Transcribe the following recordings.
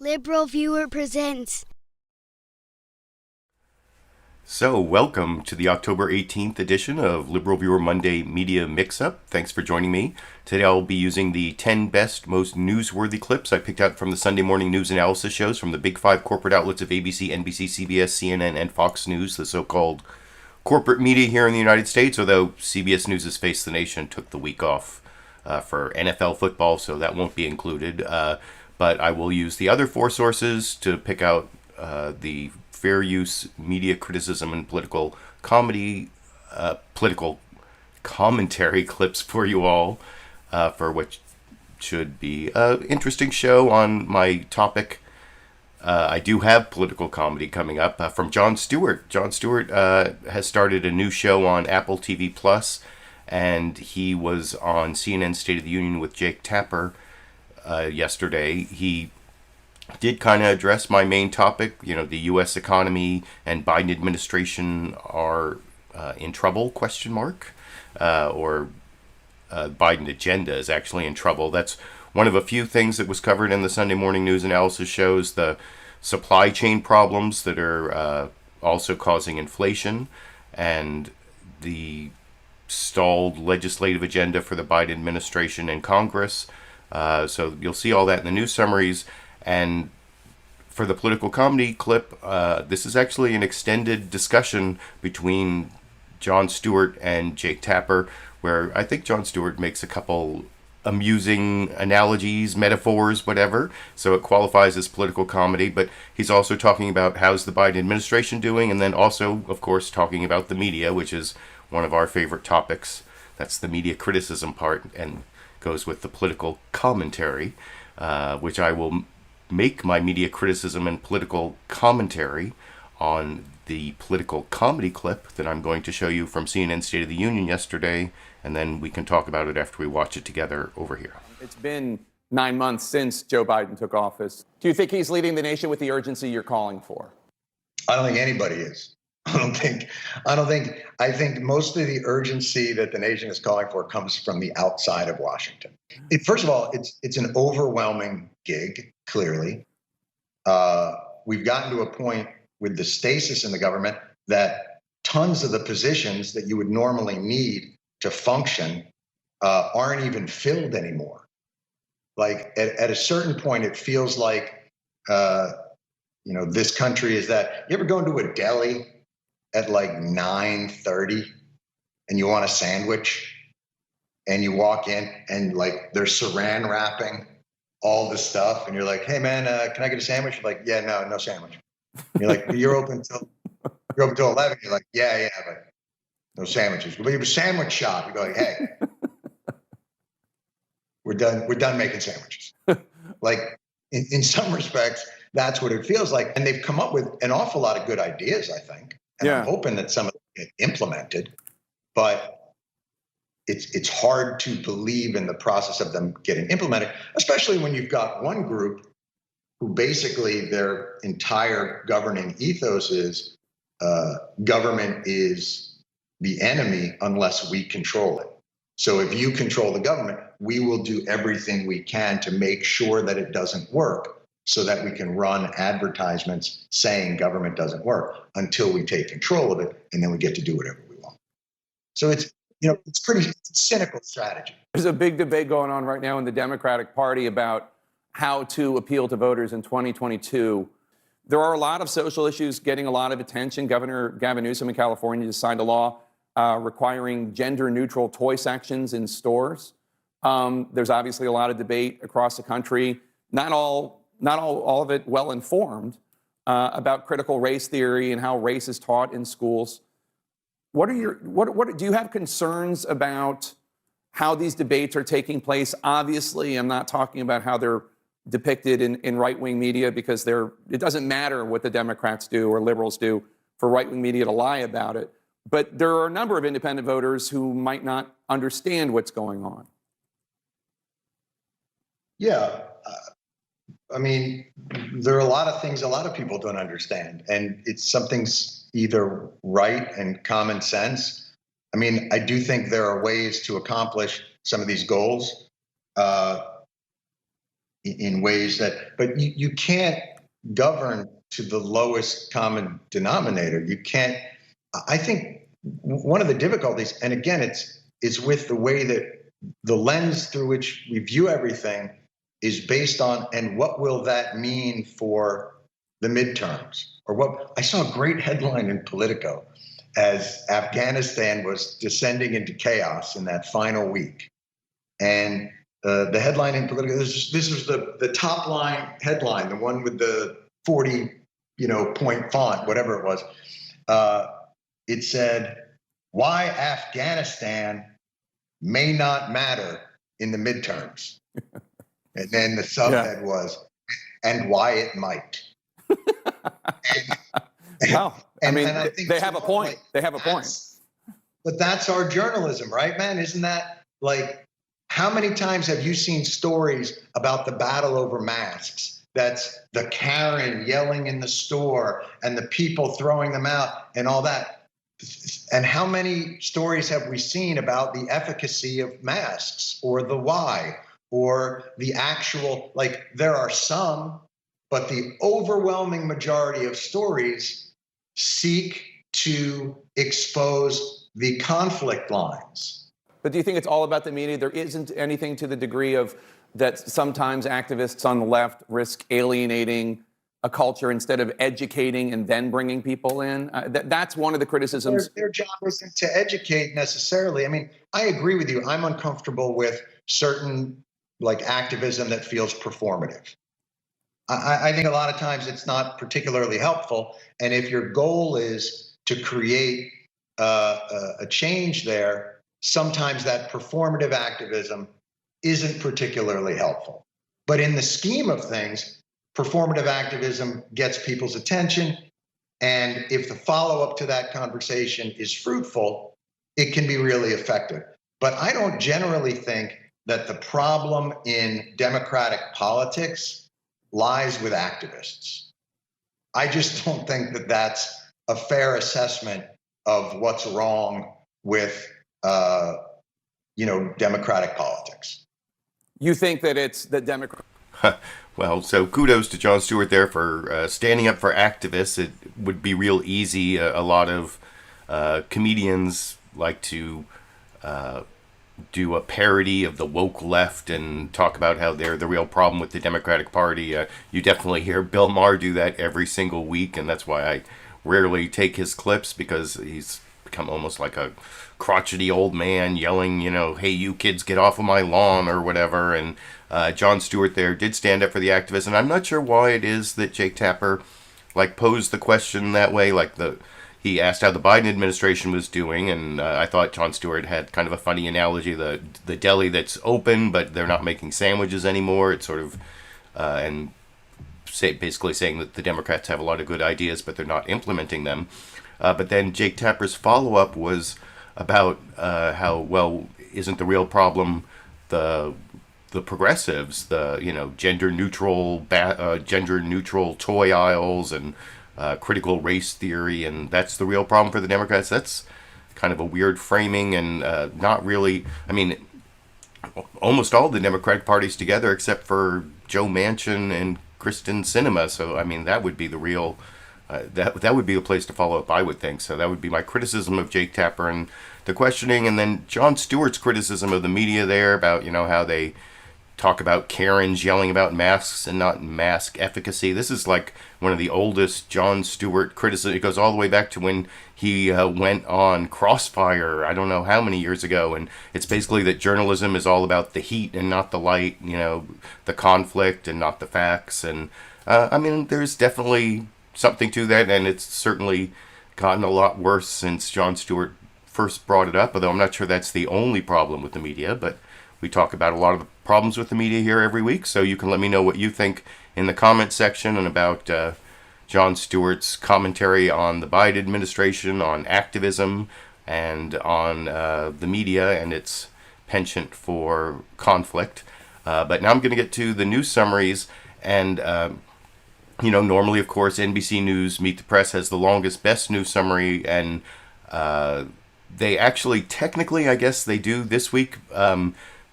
LiberalViewer presents. So, welcome to the October 18th edition of LiberalViewer Monday Media Mixup. Thanks for joining me. Today I'll be using the 10 best, most newsworthy clips I picked out from the Sunday morning news analysis shows from the big five corporate outlets of ABC, NBC, CBS, CNN, and Fox News, the so-called corporate media here in the United States, although CBS News' Face the Nation took the week off for NFL football, so that won't be included. But I will use the other four sources to pick out the fair use media criticism and political comedy, political commentary clips for you all, for what should be an interesting show on my topic. I do have political comedy coming up from Jon Stewart. Jon Stewart has started a new show on Apple TV Plus, and he was on CNN State of the Union with Jake Tapper yesterday. He did kind of address my main topic, the U.S. economy and Biden administration are in trouble, question mark, or Biden agenda is actually in trouble. That's one of a few things that was covered in the Sunday morning news analysis shows, the supply chain problems that are also causing inflation, and the stalled legislative agenda for the Biden administration and Congress. So you'll see all that in the news summaries. And for the political comedy clip, this is actually an extended discussion between Jon Stewart and Jake Tapper, where I think Jon Stewart makes a couple amusing analogies, metaphors, whatever, so it qualifies as political comedy. But he's also talking about how's the Biden administration doing, and then also, of course, talking about the media, which is one of our favorite topics. That's the media criticism part, and goes with the political commentary, which I will make my media criticism and political commentary on the political comedy clip that I'm going to show you from CNN State of the Union yesterday, and then we can talk about it after we watch it together over here. It's been 9 months since Joe Biden took office. Do you think he's leading the nation with the urgency you're calling for? I don't think anybody is. I think most of the urgency that the nation is calling for comes from the outside of Washington. First of all, it's an overwhelming gig, clearly. We've gotten to a point with the stasis in the government that tons of the positions that you would normally need to function aren't even filled anymore. Like at a certain point, it feels like, this country is that. You ever go into a deli at like 9:30 and you want a sandwich, and you walk in and like they're saran wrapping all the stuff, and you're like, hey man, can I get a sandwich? You're like, yeah, no sandwich. You're like, you're open till 11. You're like, yeah, but no sandwiches. But you have a sandwich shop. You go like, hey, we're done making sandwiches. Like in some respects, that's what it feels like. And they've come up with an awful lot of good ideas, I think. And I'm hoping that some of them get implemented, but it's hard to believe in the process of them getting implemented, especially when you've got one group who basically their entire governing ethos is government is the enemy unless we control it. So if you control the government, we will do everything we can to make sure that it doesn't work, so that we can run advertisements saying government doesn't work until we take control of it, and then we get to do whatever we want. So it's pretty cynical strategy. There's a big debate going on right now in the Democratic Party about how to appeal to voters in 2022. There are a lot of social issues getting a lot of attention. Governor Gavin Newsom in California just signed a law requiring gender-neutral toy sections in stores. There's obviously a lot of debate across the country. Not all of it well-informed about critical race theory and how race is taught in schools. Do you have concerns about how these debates are taking place? Obviously, I'm not talking about how they're depicted in right-wing media, because it doesn't matter what the Democrats do or liberals do for right-wing media to lie about it. But there are a number of independent voters who might not understand what's going on. Yeah. I mean, there are a lot of things a lot of people don't understand, and it's something's either right and common sense. I mean, I do think there are ways to accomplish some of these goals. in ways that, but you can't govern to the lowest common denominator. You can't, I think one of the difficulties, and again, it's with the way that the lens through which we view everything is based on, and what will that mean for the midterms? Or what, I saw a great headline in Politico as Afghanistan was descending into chaos in that final week. And the headline in Politico, this was the top line headline, the one with the 40 point font, whatever it was. It said, "Why Afghanistan may not matter in the midterms." And then the subhead was, "And why it might." Wow. And I think they have a point. Like, they have a point. But that's our journalism, right, man? Isn't that like, how many times have you seen stories about the battle over masks? That's the Karen yelling in the store and the people throwing them out and all that. And how many stories have we seen about the efficacy of masks or the why or the actual, like, there are some, but the overwhelming majority of stories seek to expose the conflict lines. But do you think it's all about the media? There isn't anything to the degree of that sometimes activists on the left risk alienating a culture instead of educating and then bringing people in? That's one of the criticisms. Their job isn't to educate necessarily. I mean, I agree with you. I'm uncomfortable with certain like activism that feels performative. I think a lot of times it's not particularly helpful. And if your goal is to create a change there, sometimes that performative activism isn't particularly helpful. But in the scheme of things, performative activism gets people's attention. And if the follow-up to that conversation is fruitful, it can be really effective. But I don't generally think that the problem in democratic politics lies with activists. I just don't think that that's a fair assessment of what's wrong with, democratic politics. You think that it's the Democrat? Well, so kudos to Jon Stewart there for standing up for activists. It would be real easy. A lot of comedians like to do a parody of the woke left and talk about how they're the real problem with the Democratic Party. You definitely hear Bill Maher do that every single week, and that's why I rarely take his clips, because he's become almost like a crotchety old man yelling, "Hey, you kids, get off of my lawn," or whatever. And Jon Stewart there did stand up for the activists, and I'm not sure why it is that Jake Tapper posed the question that way. He asked how the Biden administration was doing, and I thought Jon Stewart had kind of a funny analogy: the deli that's open, but they're not making sandwiches anymore. It's sort of basically saying that the Democrats have a lot of good ideas, but they're not implementing them. But then Jake Tapper's follow-up was about how, well, isn't the real problem the progressives, the gender neutral toy aisles and critical race theory, and that's the real problem for the Democrats? That's kind of a weird framing, and not really. I mean, almost all the Democratic parties together, except for Joe Manchin and Kristen Sinema. So I mean, that would be the real. That would be the place to follow up, I would think. So that would be my criticism of Jake Tapper and the questioning, and then Jon Stewart's criticism of the media there about how they talk about Karens yelling about masks and not mask efficacy. This is like one of the oldest Jon Stewart criticism. It goes all the way back to when he went on Crossfire, I don't know how many years ago, and it's basically that journalism is all about the heat and not the light, the conflict and not the facts. And I mean, there's definitely something to that, and it's certainly gotten a lot worse since Jon Stewart first brought it up, although I'm not sure that's the only problem with the media. But we talk about a lot of the problems with the media here every week, so you can let me know what you think in the comment section and about Jon Stewart's commentary on the Biden administration, on activism, and on the media and its penchant for conflict. But now I'm going to get to the news summaries, and normally, of course, NBC News Meet the Press has the longest, best news summary, and they actually, technically, I guess they do this week,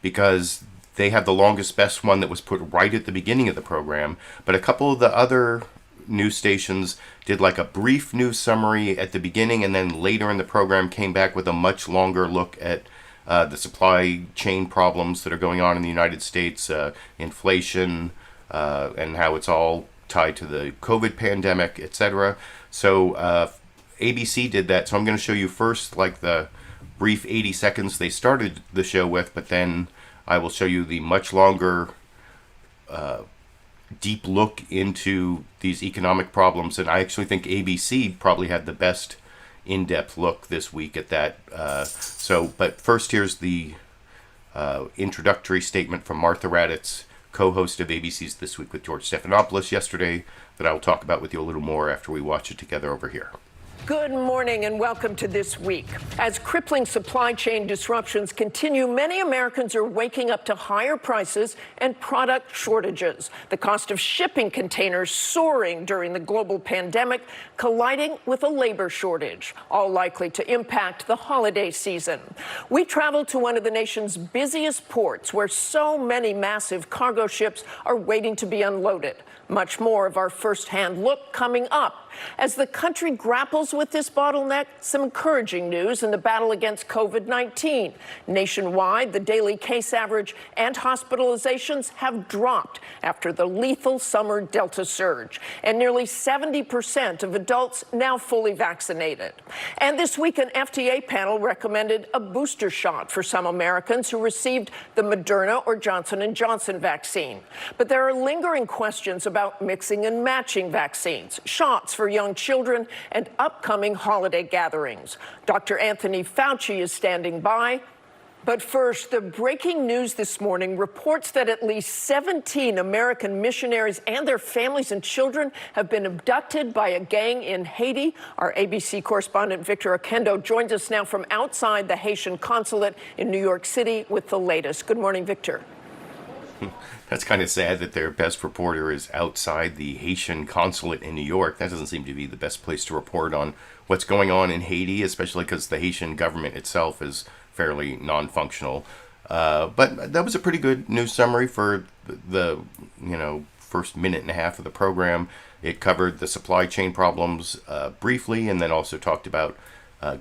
because they had the longest best one that was put right at the beginning of the program, but a couple of the other news stations did like a brief news summary at the beginning, and then later in the program came back with a much longer look at the supply chain problems that are going on in the United States, inflation, and how it's all tied to the COVID pandemic, etc. So ABC did that. So I'm going to show you first like the brief 80 seconds they started the show with, but then I will show you the much longer deep look into these economic problems. And I actually think ABC probably had the best in-depth look this week at that. But first, here's the introductory statement from Martha Raddatz, co-host of ABC's This Week with George Stephanopoulos yesterday, that I will talk about with you a little more after we watch it together over here. Good morning and welcome to This Week. As crippling supply chain disruptions continue, many Americans are waking up to higher prices and product shortages. The cost of shipping containers soaring during the global pandemic, colliding with a labor shortage, all likely to impact the holiday season. We travel to one of the nation's busiest ports where so many massive cargo ships are waiting to be unloaded. Much more of our first-hand look coming up. As the country grapples with this bottleneck, some encouraging news in the battle against COVID-19. Nationwide, the daily case average and hospitalizations have dropped after the lethal summer Delta surge, and nearly 70% of adults now fully vaccinated. And this week, an FDA panel recommended a booster shot for some Americans who received the Moderna or Johnson & Johnson vaccine. But there are lingering questions about mixing and matching vaccines, shots for young children, and upcoming holiday gatherings. Dr. Anthony Fauci is standing by. But first, the breaking news this morning reports that at least 17 American missionaries and their families and children have been abducted by a gang in Haiti. Our ABC correspondent Victor Oquendo joins us now from outside the Haitian consulate in New York City with the latest. Good morning, Victor. That's kind of sad that their best reporter is outside the Haitian consulate in New York. That doesn't seem to be the best place to report on what's going on in Haiti, especially because the Haitian government itself is fairly non-functional. But that was a pretty good news summary for the first minute and a half of the program. It covered the supply chain problems briefly, and then also talked about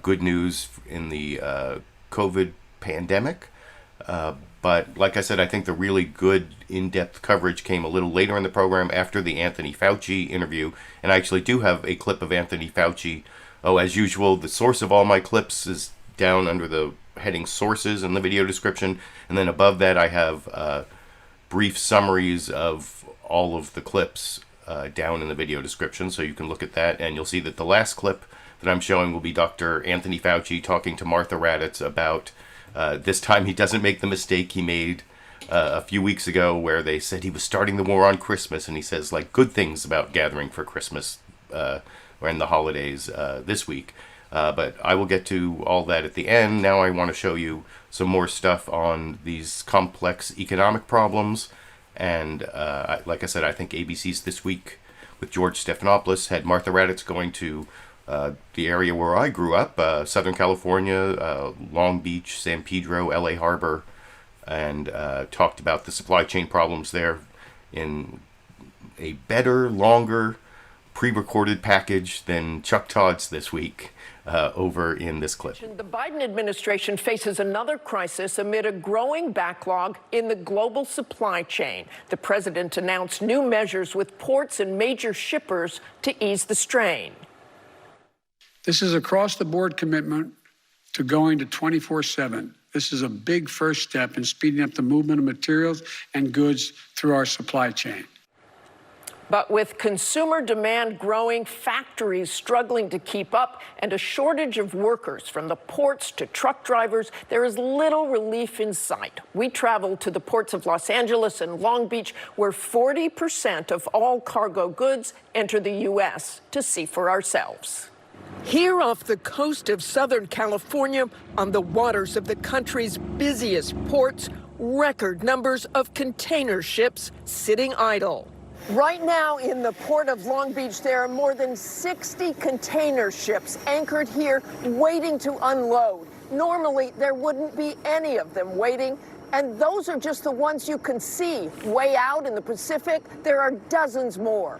good news in the COVID pandemic. But like I said, I think the really good in-depth coverage came a little later in the program after the Anthony Fauci interview. And I actually do have a clip of Anthony Fauci. Oh, as usual, the source of all my clips is down under the heading sources in the video description. And then above that, I have brief summaries of all of the clips down in the video description. So you can look at that, and you'll see that the last clip that I'm showing will be Dr. Anthony Fauci talking to Martha Raddatz about this time he doesn't make the mistake he made a few weeks ago where they said he was starting the war on Christmas, and he says like good things about gathering for Christmas or in the holidays this week. But I will get to all that at the end. Now I want to show you some more stuff on these complex economic problems. And like I said, I think ABC's This Week with George Stephanopoulos had Martha Raddatz going to the area where I grew up, Southern California, Long Beach, San Pedro, LA Harbor, and talked about the supply chain problems there in a better, longer, pre-recorded package than Chuck Todd's This Week over in this clip. The Biden administration faces another crisis amid a growing backlog in the global supply chain. The president announced new measures with ports and major shippers to ease the strain. This is across-the-board commitment to going to 24/7. This is a big first step in speeding up the movement of materials and goods through our supply chain. But with consumer demand growing, factories struggling to keep up, and a shortage of workers from the ports to truck drivers, there is little relief in sight. We traveled to the ports of Los Angeles and Long Beach, where 40% of all cargo goods enter the U.S., to see for ourselves. Here off the coast of Southern California, on the waters of the country's busiest ports, record numbers of container ships sitting idle. Right now in the port of Long Beach, there are more than 60 container ships anchored here waiting to unload. Normally, there wouldn't be any of them waiting. And those are just the ones you can see. Way out in the Pacific, there are dozens more.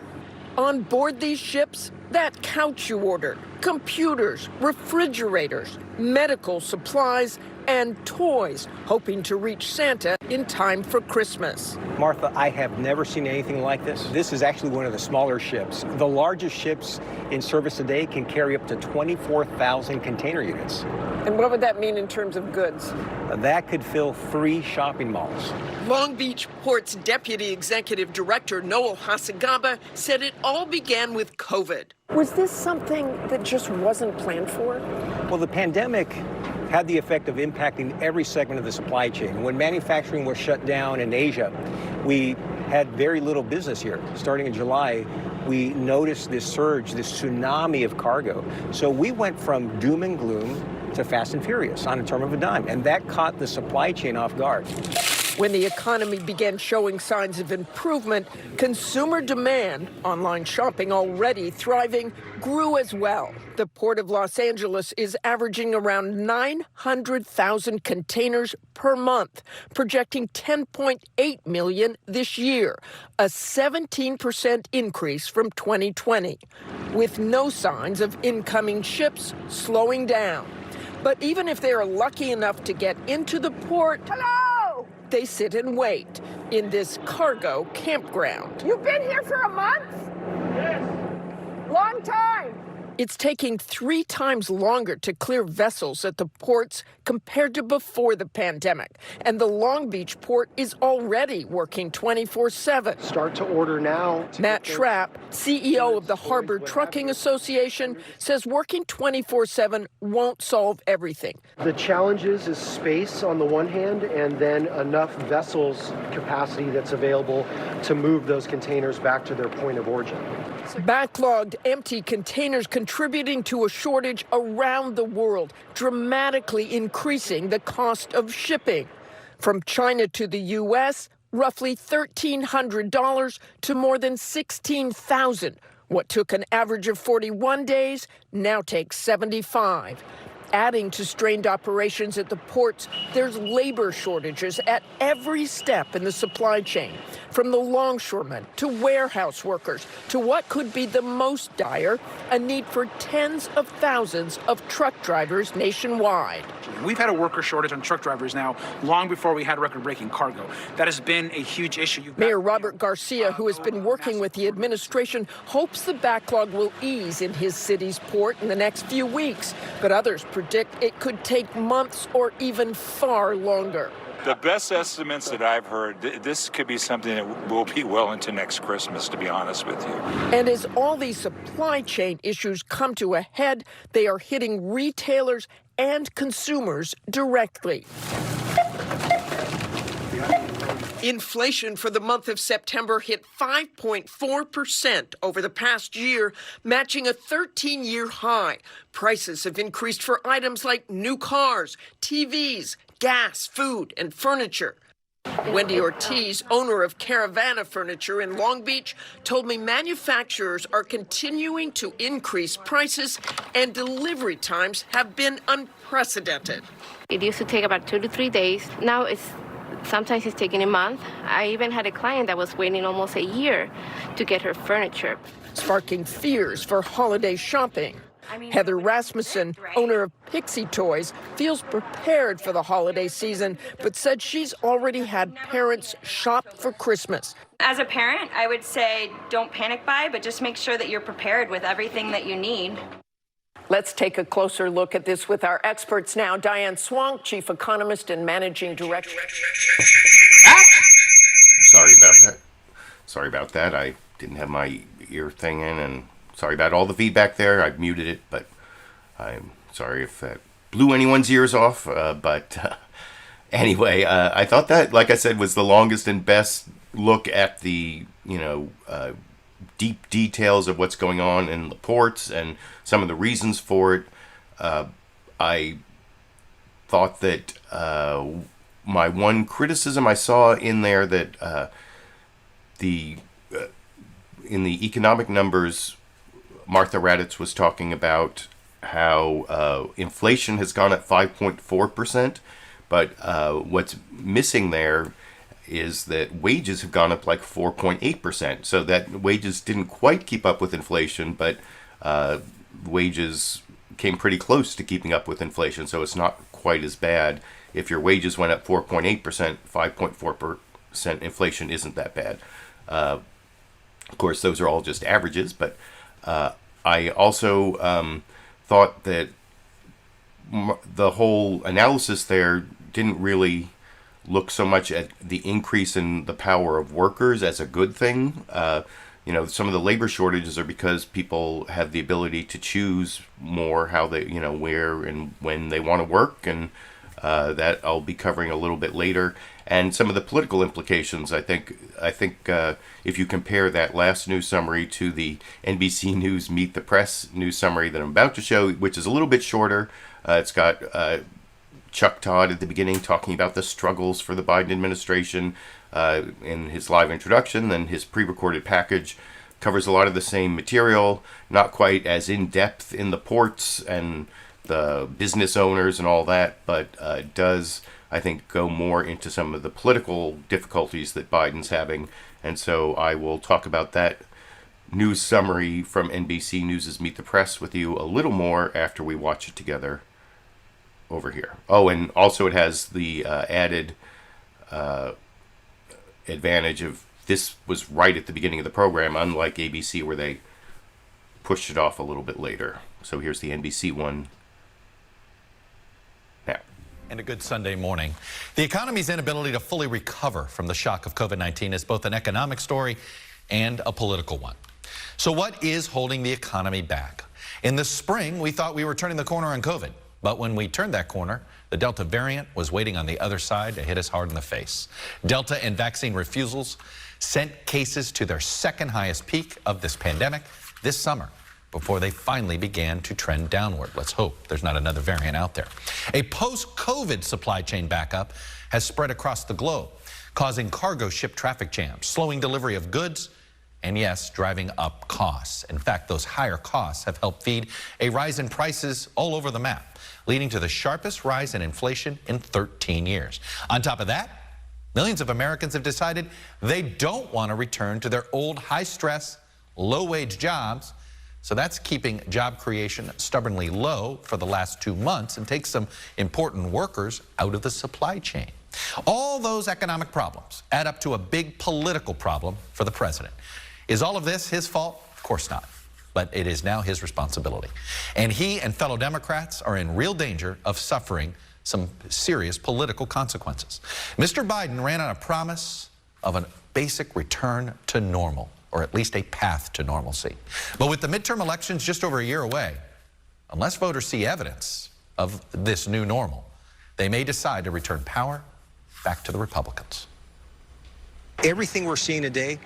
On board these ships, that couch you ordered, computers, refrigerators, medical supplies, and toys, hoping to reach Santa in time for Christmas. Martha, I have never seen anything like this. This is actually one of the smaller ships. The largest ships in service today can carry up to 24,000 container units. And what would that mean in terms of goods? That could fill 3 shopping malls. Long Beach Port's Deputy Executive Director Noel Hasegaba said it all began with COVID. Was this something that just wasn't planned for? Well, the pandemic had the effect of impacting every segment of the supply chain. When manufacturing was shut down in Asia, we had very little business here. Starting in July, we noticed this surge, this tsunami of cargo. So we went from doom and gloom to fast and furious on a term of a dime, and that caught the supply chain off guard. When the economy began showing signs of improvement, consumer demand, online shopping already thriving, grew as well. The Port of Los Angeles is averaging around 900,000 containers per month, projecting 10.8 million this year, a 17% increase from 2020, with no signs of incoming ships slowing down. But even if they are lucky enough to get into the port, they sit and wait in this cargo campground. You've been here for a month? Yes. Long time. It's taking 3 times longer to clear vessels at the ports compared to before the pandemic. And the Long Beach port is already working 24/7. Start to order now. Matt Schrapp, CEO of the Harbor Trucking Association, says working 24/7 won't solve everything. The challenge is space on the one hand, and then enough vessels capacity that's available to move those containers back to their point of origin. Backlogged empty containers contributing to a shortage around the world, dramatically increasing the cost of shipping. From China to the U.S., roughly $1,300 to more than $16,000. What took an average of 41 days now takes 75. Adding to strained operations at the ports, there's labor shortages at every step in the supply chain, from the longshoremen to warehouse workers to what could be the most dire, a need for tens of thousands of truck drivers nationwide. We've had a worker shortage on truck drivers now long before we had record-breaking cargo. That has been a huge issue. Mayor Robert Garcia, who has been working with the administration, hopes the backlog will ease in his city's port in the next few weeks, but others predict it could take months or even far longer. The best estimates that I've heard, this could be something that will be well into next Christmas, to be honest with you. And as all these supply chain issues come to a head, they are hitting retailers and consumers directly. Inflation for the month of September hit 5.4% over the past year, matching a 13-year high. Prices have increased for items like new cars, TVs, gas, food, and furniture. Wendy Ortiz, owner of Caravana Furniture in Long Beach, told me manufacturers are continuing to increase prices and delivery times have been unprecedented. It used to take about 2 to 3 days. Now sometimes it's taking a month. I even had a client that was waiting almost a year to get her furniture. Sparking fears for holiday shopping. Heather Rasmussen, owner of Pixie Toys, feels prepared for the holiday season, but said she's already had parents shop for Christmas. As a parent, I would say don't panic buy, but just make sure that you're prepared with everything that you need. Let's take a closer look at this with our experts now. Diane Swank, Chief Economist and Managing Director. Sorry about that. I didn't have my ear thing in, and sorry about all the feedback there. I've muted it, but I'm sorry if that blew anyone's ears off. Anyway, I thought that, like I said, was the longest and best look at the, deep details of what's going on in the ports and some of the reasons for it. I thought that my one criticism I saw in there that in the economic numbers, Martha Raddatz was talking about how inflation has gone at 5.4%, But what's missing there is that wages have gone up like 4.8%. So that wages didn't quite keep up with inflation, but wages came pretty close to keeping up with inflation. So it's not quite as bad. If your wages went up 4.8%, 5.4% inflation isn't that bad. Of course, those are all just averages, but I also thought that the whole analysis there didn't really look so much at the increase in the power of workers as a good thing. Some of the labor shortages are because people have the ability to choose more how they, where and when they want to work, and that I'll be covering a little bit later. And some of the political implications, I think if you compare that last news summary to the NBC News Meet the Press news summary that I'm about to show, which is a little bit shorter, it's got Chuck Todd at the beginning talking about the struggles for the Biden administration in his live introduction. Then his pre-recorded package covers a lot of the same material, not quite as in-depth in the ports and the business owners and all that, but does, I think, go more into some of the political difficulties that Biden's having. And so I will talk about that news summary from NBC News' Meet the Press with you a little more after we watch it together over here. Oh, and also it has the added advantage of this was right at the beginning of the program, unlike ABC where they pushed it off a little bit later. So here's the NBC one now. And a good Sunday morning. The economy's inability to fully recover from the shock of COVID-19 is both an economic story and a political one. So what is holding the economy back? In the spring, we thought we were turning the corner on COVID. But when we turned that corner, the Delta variant was waiting on the other side to hit us hard in the face. Delta and vaccine refusals sent cases to their second highest peak of this pandemic this summer before they finally began to trend downward. Let's hope there's not another variant out there. A post-COVID supply chain backup has spread across the globe, causing cargo ship traffic jams, slowing delivery of goods, and yes, driving up costs. In fact, those higher costs have helped feed a rise in prices all over the map, leading to the sharpest rise in inflation in 13 years. On top of that, millions of Americans have decided they don't want to return to their old high-stress, low-wage jobs. So that's keeping job creation stubbornly low for the last 2 months and takes some important workers out of the supply chain. All those economic problems add up to a big political problem for the president. Is all of this his fault? Of course not. But it is now his responsibility. And he and fellow Democrats are in real danger of suffering some serious political consequences. Mr. Biden ran on a promise of a basic return to normal, or at least a path to normalcy. But with the midterm elections just over a year away, unless voters see evidence of this new normal, they may decide to return power back to the Republicans. Everything we're seeing today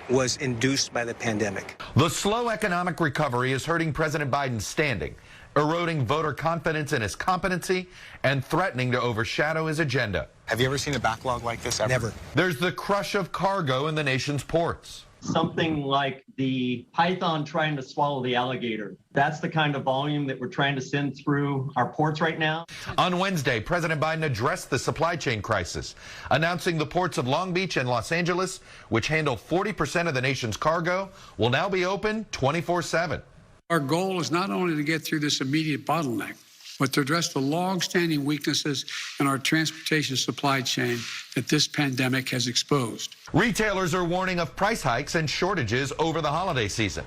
was induced by the pandemic. The slow economic recovery is hurting President Biden's standing, eroding voter confidence in his competency, and threatening to overshadow his agenda. Have you ever seen a backlog like this ever? Never. There's the crush of cargo in the nation's ports. Something like the python trying to swallow the alligator. That's the kind of volume that we're trying to send through our ports right now. On Wednesday, President Biden addressed the supply chain crisis, announcing the ports of Long Beach and Los Angeles, which handle 40% of the nation's cargo, will now be open 24/7. Our goal is not only to get through this immediate bottleneck, but to address the long-standing weaknesses in our transportation supply chain that this pandemic has exposed. Retailers are warning of price hikes and shortages over the holiday season.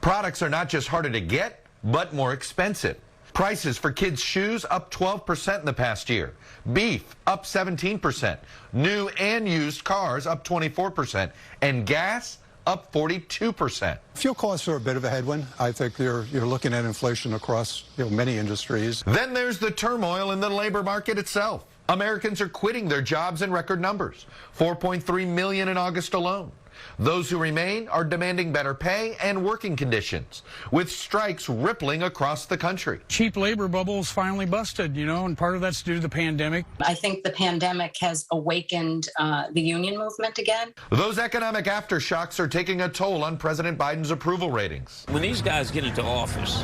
Products are not just harder to get, but more expensive. Prices for kids' shoes up 12% in the past year. Beef up 17%. New and used cars up 24%. And gas up 42%. Fuel costs are a bit of a headwind. I think you're looking at inflation across many industries. Then there's the turmoil in the labor market itself. Americans are quitting their jobs in record numbers, 4.3 million in August alone. Those who remain are demanding better pay and working conditions, with strikes rippling across the country. Cheap labor bubble's finally busted, and part of that's due to the pandemic. I think the pandemic has awakened the union movement again. Those economic aftershocks are taking a toll on President Biden's approval ratings. When these guys get into office,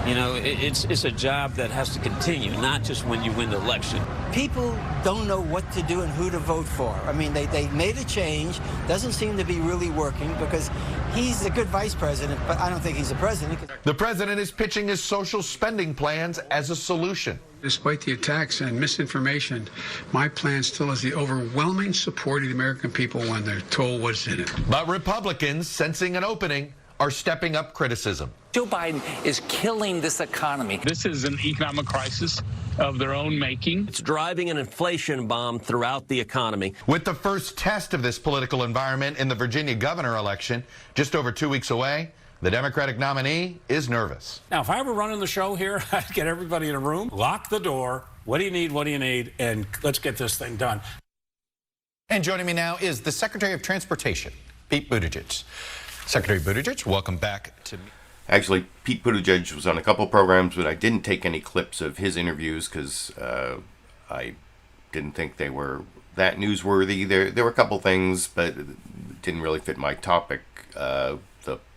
You know, it's a job that has to continue, not just when you win the election. People don't know what to do and who to vote for. I mean, they made a change. Doesn't seem to be really working because he's a good vice president, but I don't think he's a president. The president is pitching his social spending plans as a solution. Despite the attacks and misinformation, my plan still has the overwhelming support of the American people when they're told what's in it. But Republicans, sensing an opening, are stepping up criticism. Joe Biden is killing this economy. This is an economic crisis of their own making. It's driving an inflation bomb throughout the economy. With the first test of this political environment in the Virginia governor election just over 2 weeks away, the Democratic nominee is nervous. Now, if I were running the show here, I'd get everybody in a room, lock the door. What do you need? What do you need? And let's get this thing done. And joining me now is the Secretary of Transportation, Pete Buttigieg. Secretary Buttigieg, welcome back to me. Actually, Pete Buttigieg was on a couple programs, but I didn't take any clips of his interviews because I didn't think they were that newsworthy. There were a couple things, but it didn't really fit my topic. The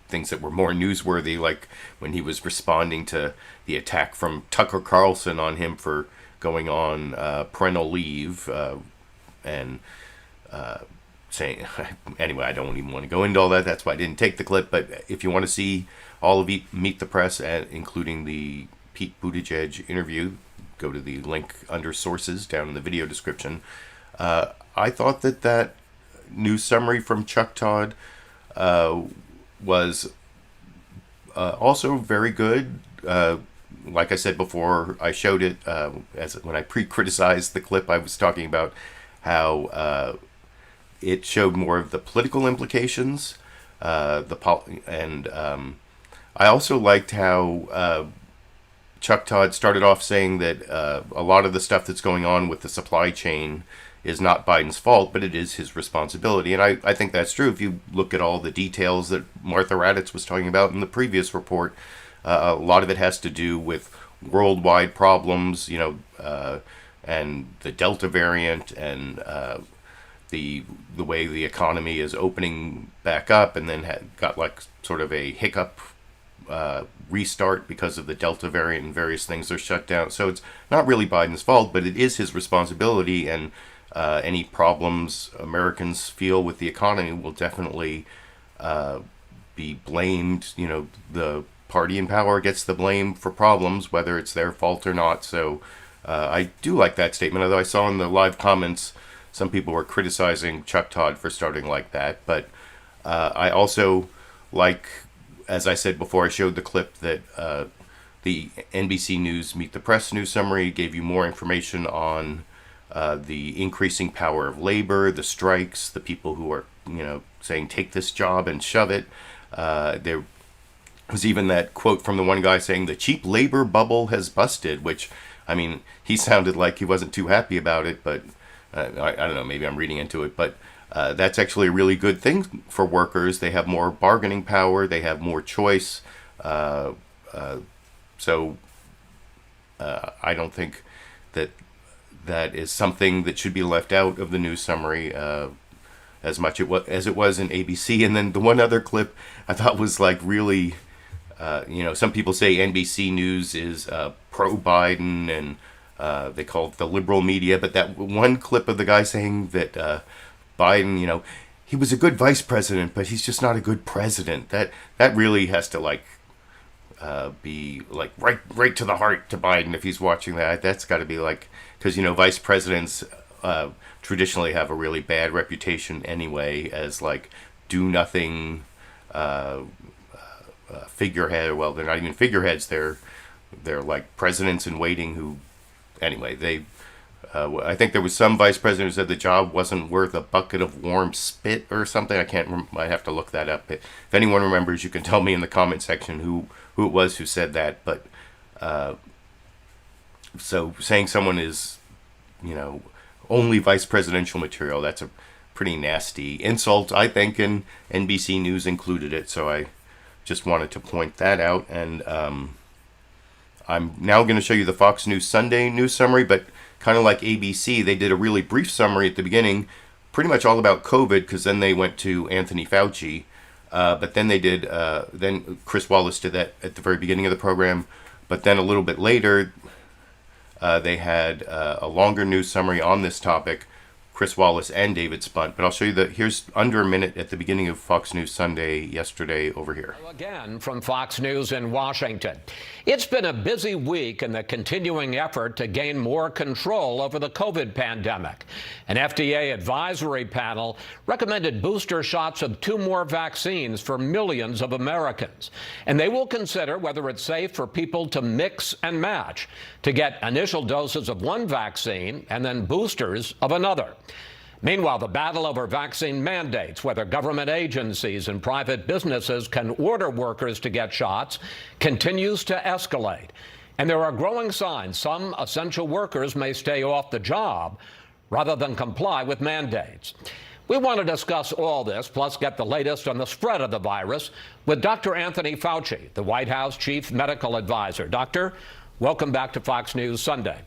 things that were more newsworthy, like when he was responding to the attack from Tucker Carlson on him for going on parental leave and saying, anyway, I don't even want to go into all that. That's why I didn't take the clip. But if you want to see all of Meet the Press, including the Pete Buttigieg interview, go to the link under sources down in the video description. I thought that news summary from Chuck Todd was also very good. Like I said before, I showed it when I pre-criticized the clip. I was talking about how it showed more of the political implications, and I also liked how Chuck Todd started off saying that a lot of the stuff that's going on with the supply chain is not Biden's fault, but it is his responsibility. And I think that's true. If you look at all the details that Martha Raddatz was talking about in the previous report, a lot of it has to do with worldwide problems, and the Delta variant and the way the economy is opening back up, and then got like sort of a hiccup restart because of the Delta variant and various things are shut down. So it's not really Biden's fault, but it is his responsibility, and any problems Americans feel with the economy will definitely be blamed. The party in power gets the blame for problems, whether it's their fault or not. So I do like that statement, although I saw in the live comments some people were criticizing Chuck Todd for starting like that. But I also like, as I said before, I showed the clip that the NBC News Meet the Press news summary gave you more information on the increasing power of labor, the strikes, the people who are, saying take this job and shove it. There was even that quote from the one guy saying the cheap labor bubble has busted, which, I mean, he sounded like he wasn't too happy about it, but I don't know, maybe I'm reading into it, but that's actually a really good thing for workers. They have more bargaining power, they have more choice. So I don't think that is something that should be left out of the news summary as much as it was in ABC. And then the one other clip I thought was like really, some people say NBC News is pro-Biden and they call it the liberal media, but that one clip of the guy saying that Biden, he was a good vice president, but he's just not a good president. That really has to be like right to the heart to Biden if he's watching that. That's got to be like, because vice presidents traditionally have a really bad reputation anyway as like do nothing figurehead. Well, they're not even figureheads. They're like presidents in waiting who. Anyway, I think there was some vice president who said the job wasn't worth a bucket of warm spit or something. I can't. I have to look that up. If anyone remembers, you can tell me in the comment section who it was who said that. But so saying someone is, only vice presidential material, that's a pretty nasty insult, I think, and NBC News included it. So I just wanted to point that out. And I'm now going to show you the Fox News Sunday news summary, but kind of like ABC, they did a really brief summary at the beginning, pretty much all about COVID, because then they went to Anthony Fauci. But then they did, then Chris Wallace did that at the very beginning of the program. But then a little bit later, they had a longer news summary on this topic, Chris Wallace and David Spunt. But I'll show you here's under a minute at the beginning of Fox News Sunday yesterday over here. Again from Fox News in Washington. It's been a busy week in the continuing effort to gain more control over the COVID pandemic. An FDA advisory panel recommended booster shots of 2 more vaccines for millions of Americans. And they will consider whether it's safe for people to mix and match, to get initial doses of one vaccine and then boosters of another. Meanwhile, the battle over vaccine mandates, whether government agencies and private businesses can order workers to get shots, continues to escalate. And there are growing signs some essential workers may stay off the job rather than comply with mandates. We want to discuss all this, plus get the latest on the spread of the virus with Dr. Anthony Fauci, the White House chief medical advisor. Doctor, welcome back to Fox News Sunday.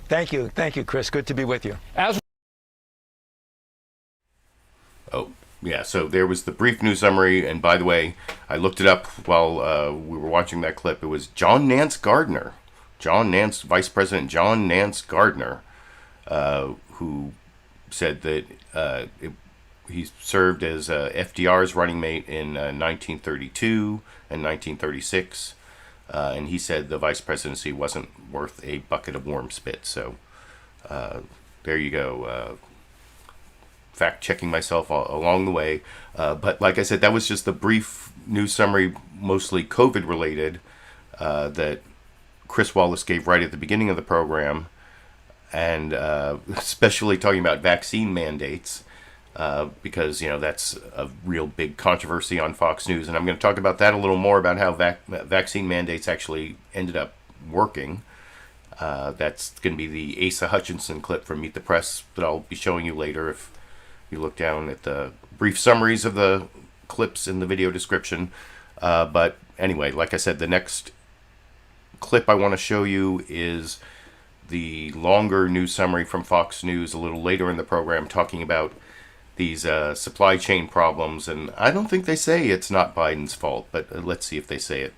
Thank you, Chris. Good to be with you. Yeah, so there was the brief news summary, and by the way, I looked it up while we were watching that clip. It was John Nance Gardner, Vice President John Nance Gardner, who said that he served as FDR's running mate in 1932 and 1936, and he said the vice presidency wasn't worth a bucket of warm spit. So there you go. Fact-checking myself along the way. But like I said, that was just the brief news summary, mostly COVID-related, that Chris Wallace gave right at the beginning of the program, and especially talking about vaccine mandates, because, that's a real big controversy on Fox News. And I'm going to talk about that a little more, about how vaccine mandates actually ended up working. That's going to be the Asa Hutchinson clip from Meet the Press that I'll be showing you later if you look down at the brief summaries of the clips in the video description. But anyway, like I said, the next clip I want to show you is the longer news summary from Fox News a little later in the program, talking about these supply chain problems. And I don't think they say it's not Biden's fault, but let's see if they say it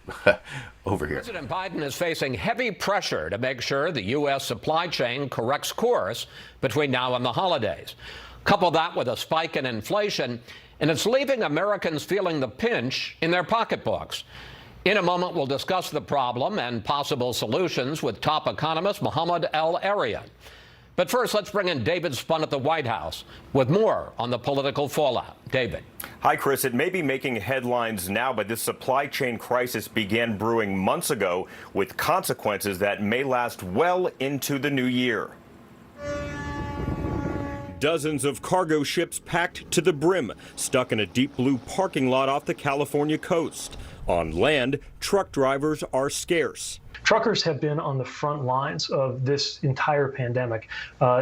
over here. President Biden is facing heavy pressure to make sure the U.S. supply chain corrects course between now and the holidays. Couple that with a spike in inflation, and it's leaving Americans feeling the pinch in their pocketbooks. In a moment, we'll discuss the problem and possible solutions with top economist Mohamed El-Erian. But first, let's bring in David Spunt at the White House with more on the political fallout. David. Hi, Chris. It may be making headlines now, but this supply chain crisis began brewing months ago with consequences that may last well into the new year. Dozens of cargo ships packed to the brim, stuck in a deep blue parking lot off the California coast. On land, truck drivers are scarce. Truckers have been on the front lines of this entire pandemic.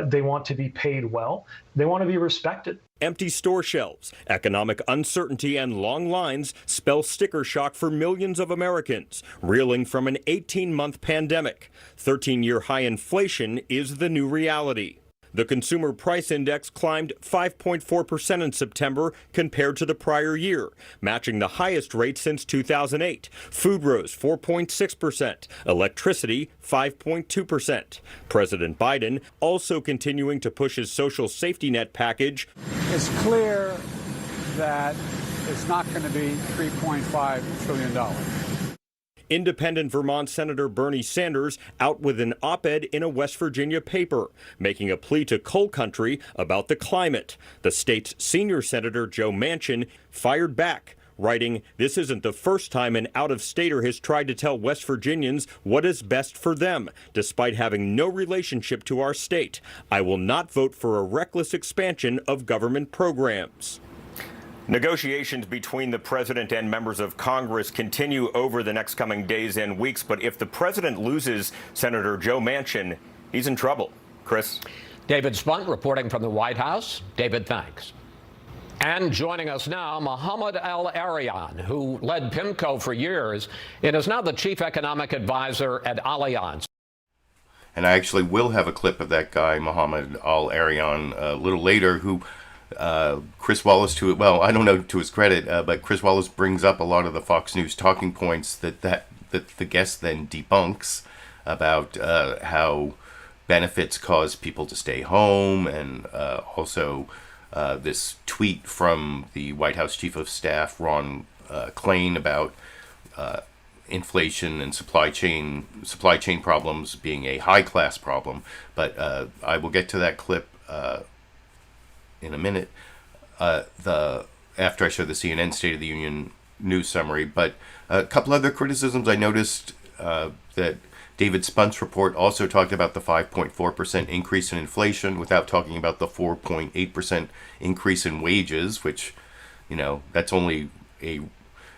They want to be paid well. They want to be respected. Empty store shelves, economic uncertainty, and long lines spell sticker shock for millions of Americans, reeling from an 18-month pandemic. 13-year high inflation is the new reality. The Consumer Price Index climbed 5.4% in September compared to the prior year, matching the highest rate since 2008. Food rose 4.6%, electricity 5.2%. President Biden also continuing to push his social safety net package. It's clear that it's not going to be $3.5 trillion. Independent Vermont Senator Bernie Sanders out with an op-ed in a West Virginia paper, making a plea to coal country about the climate. The state's senior Senator Joe Manchin fired back, writing, "This isn't the first time an out-of-stater has tried to tell West Virginians what is best for them, despite having no relationship to our state. I will not vote for a reckless expansion of government programs." Negotiations between the president and members of Congress continue over the next coming days and weeks. But if the president loses Senator Joe Manchin, he's in trouble. Chris. David Spunt reporting from the White House. David, thanks. And joining us now, Mohamed El-Erian, who led PIMCO for years and is now the chief economic advisor at Allianz. And I actually will have a clip of that guy, Mohamed El-Erian, a little later, who Chris Wallace, I don't know to his credit, but Chris Wallace brings up a lot of the Fox News talking points that that the guest then debunks about how benefits cause people to stay home, and also this tweet from the White House Chief of Staff, Ron Klain, about inflation and supply chain problems being a high-class problem. But I will get to that clip in a minute, after I show the CNN State of the Union news summary. But a couple other criticisms. I noticed that David Spunt's report also talked about the 5.4% increase in inflation without talking about the 4.8% increase in wages, which, that's only a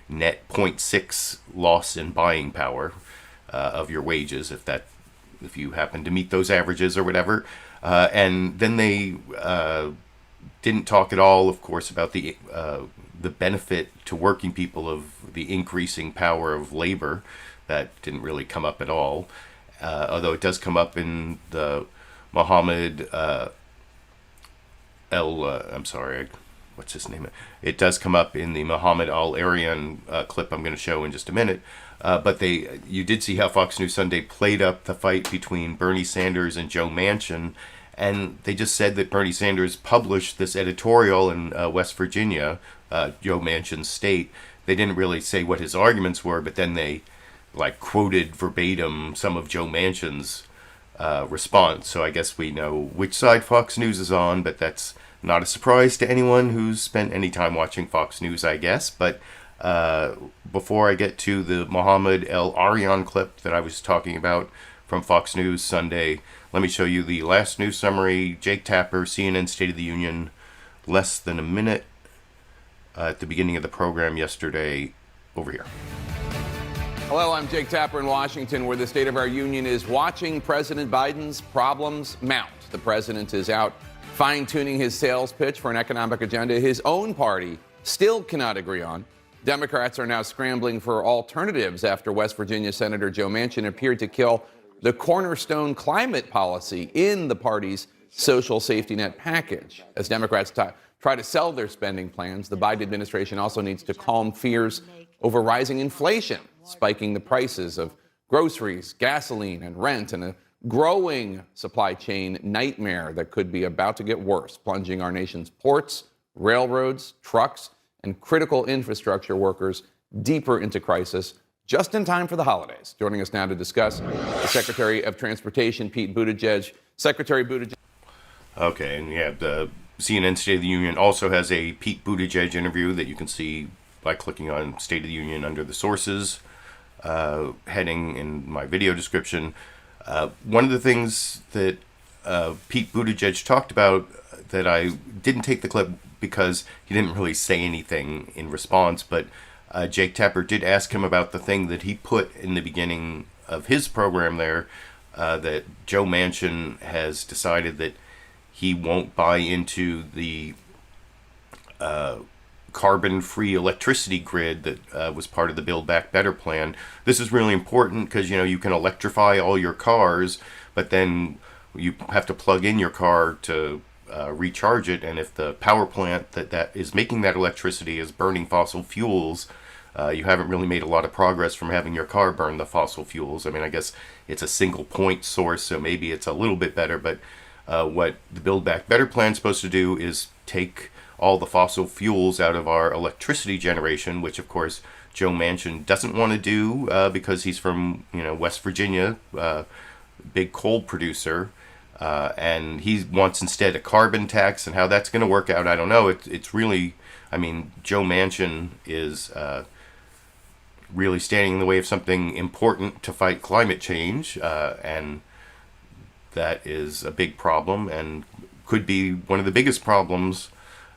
net 0.6 loss in buying power of your wages, if you happen to meet those averages or whatever. And then they didn't talk at all, of course, about the benefit to working people of the increasing power of labor. That didn't really come up at all, although it does come up in the Mohammed what's his name? It does come up in the Mohammed Al-Arian clip I'm going to show in just a minute. But you did see how Fox News Sunday played up the fight between Bernie Sanders and Joe Manchin, and they just said that Bernie Sanders published this editorial in West Virginia, Joe Manchin's state. They didn't really say what his arguments were, but then they quoted verbatim some of Joe Manchin's response. So I guess we know which side Fox News is on, but that's not a surprise to anyone who's spent any time watching Fox News, I guess. But before I get to the Mohammed Al-Arian clip that I was talking about from Fox News Sunday, let me show you the last news summary. Jake Tapper, CNN State of the Union, less than a minute at the beginning of the program yesterday. Over here. Hello, I'm Jake Tapper in Washington, where the State of our Union is watching President Biden's problems mount. The president is out fine-tuning his sales pitch for an economic agenda his own party still cannot agree on. Democrats are now scrambling for alternatives after West Virginia Senator Joe Manchin appeared to kill the cornerstone climate policy in the party's social safety net package. As Democrats try to sell their spending plans, the Biden administration also needs to calm fears over rising inflation, spiking the prices of groceries, gasoline, and rent, and a growing supply chain nightmare that could be about to get worse, plunging our nation's ports, railroads, trucks, and critical infrastructure workers deeper into crisis just in time for the holidays. Joining us now to discuss, the Secretary of Transportation, Pete Buttigieg. Secretary Buttigieg. Okay, and yeah, the CNN State of the Union also has a Pete Buttigieg interview that you can see by clicking on State of the Union under the sources heading in my video description. One of the things that Pete Buttigieg talked about that I didn't take the clip because he didn't really say anything in response, but Jake Tapper did ask him about the thing that he put in the beginning of his program there, that Joe Manchin has decided that he won't buy into the carbon-free electricity grid that was part of the Build Back Better plan. This is really important because, you can electrify all your cars, but then you have to plug in your car to recharge it, and if the power plant that is making that electricity is burning fossil fuels, you haven't really made a lot of progress from having your car burn the fossil fuels. I mean, I guess it's a single point source, so maybe it's a little bit better, but what the Build Back Better plan is supposed to do is take all the fossil fuels out of our electricity generation, which of course Joe Manchin doesn't want to do because he's from West Virginia, big coal producer, and he wants instead a carbon tax. And how that's going to work out, I don't know. It's really, Joe Manchin is really standing in the way of something important to fight climate change, and that is a big problem and could be one of the biggest problems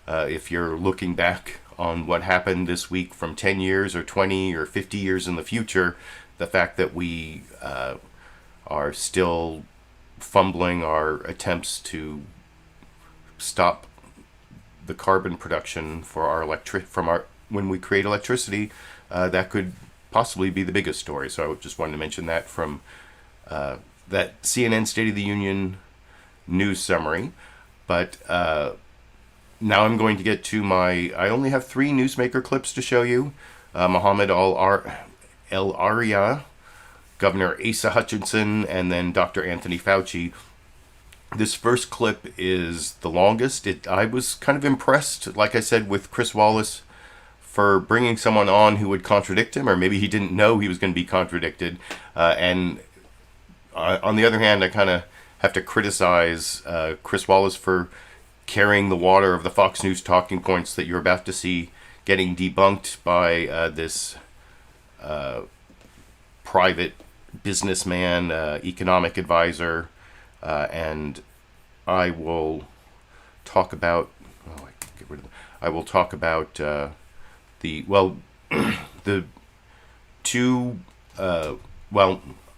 if you're looking back on what happened this week from 10 years or 20 or 50 years in the future. The fact that we are still fumbling our attempts to stop the carbon production for our when we create electricity, that could possibly be the biggest story. So I just wanted to mention that from that CNN State of the Union news summary. But now I'm going to get to I only have 3 newsmaker clips to show you. Mohammed El-Arian, Governor Asa Hutchinson, and then Dr. Anthony Fauci. This first clip is the longest. I was kind of impressed, like I said, with Chris Wallace for bringing someone on who would contradict him, or maybe he didn't know he was going to be contradicted. On the other hand, I kind of have to criticize Chris Wallace for carrying the water of the Fox News talking points that you're about to see getting debunked by this private businessman, economic advisor, and I will talk about. I will talk about the two.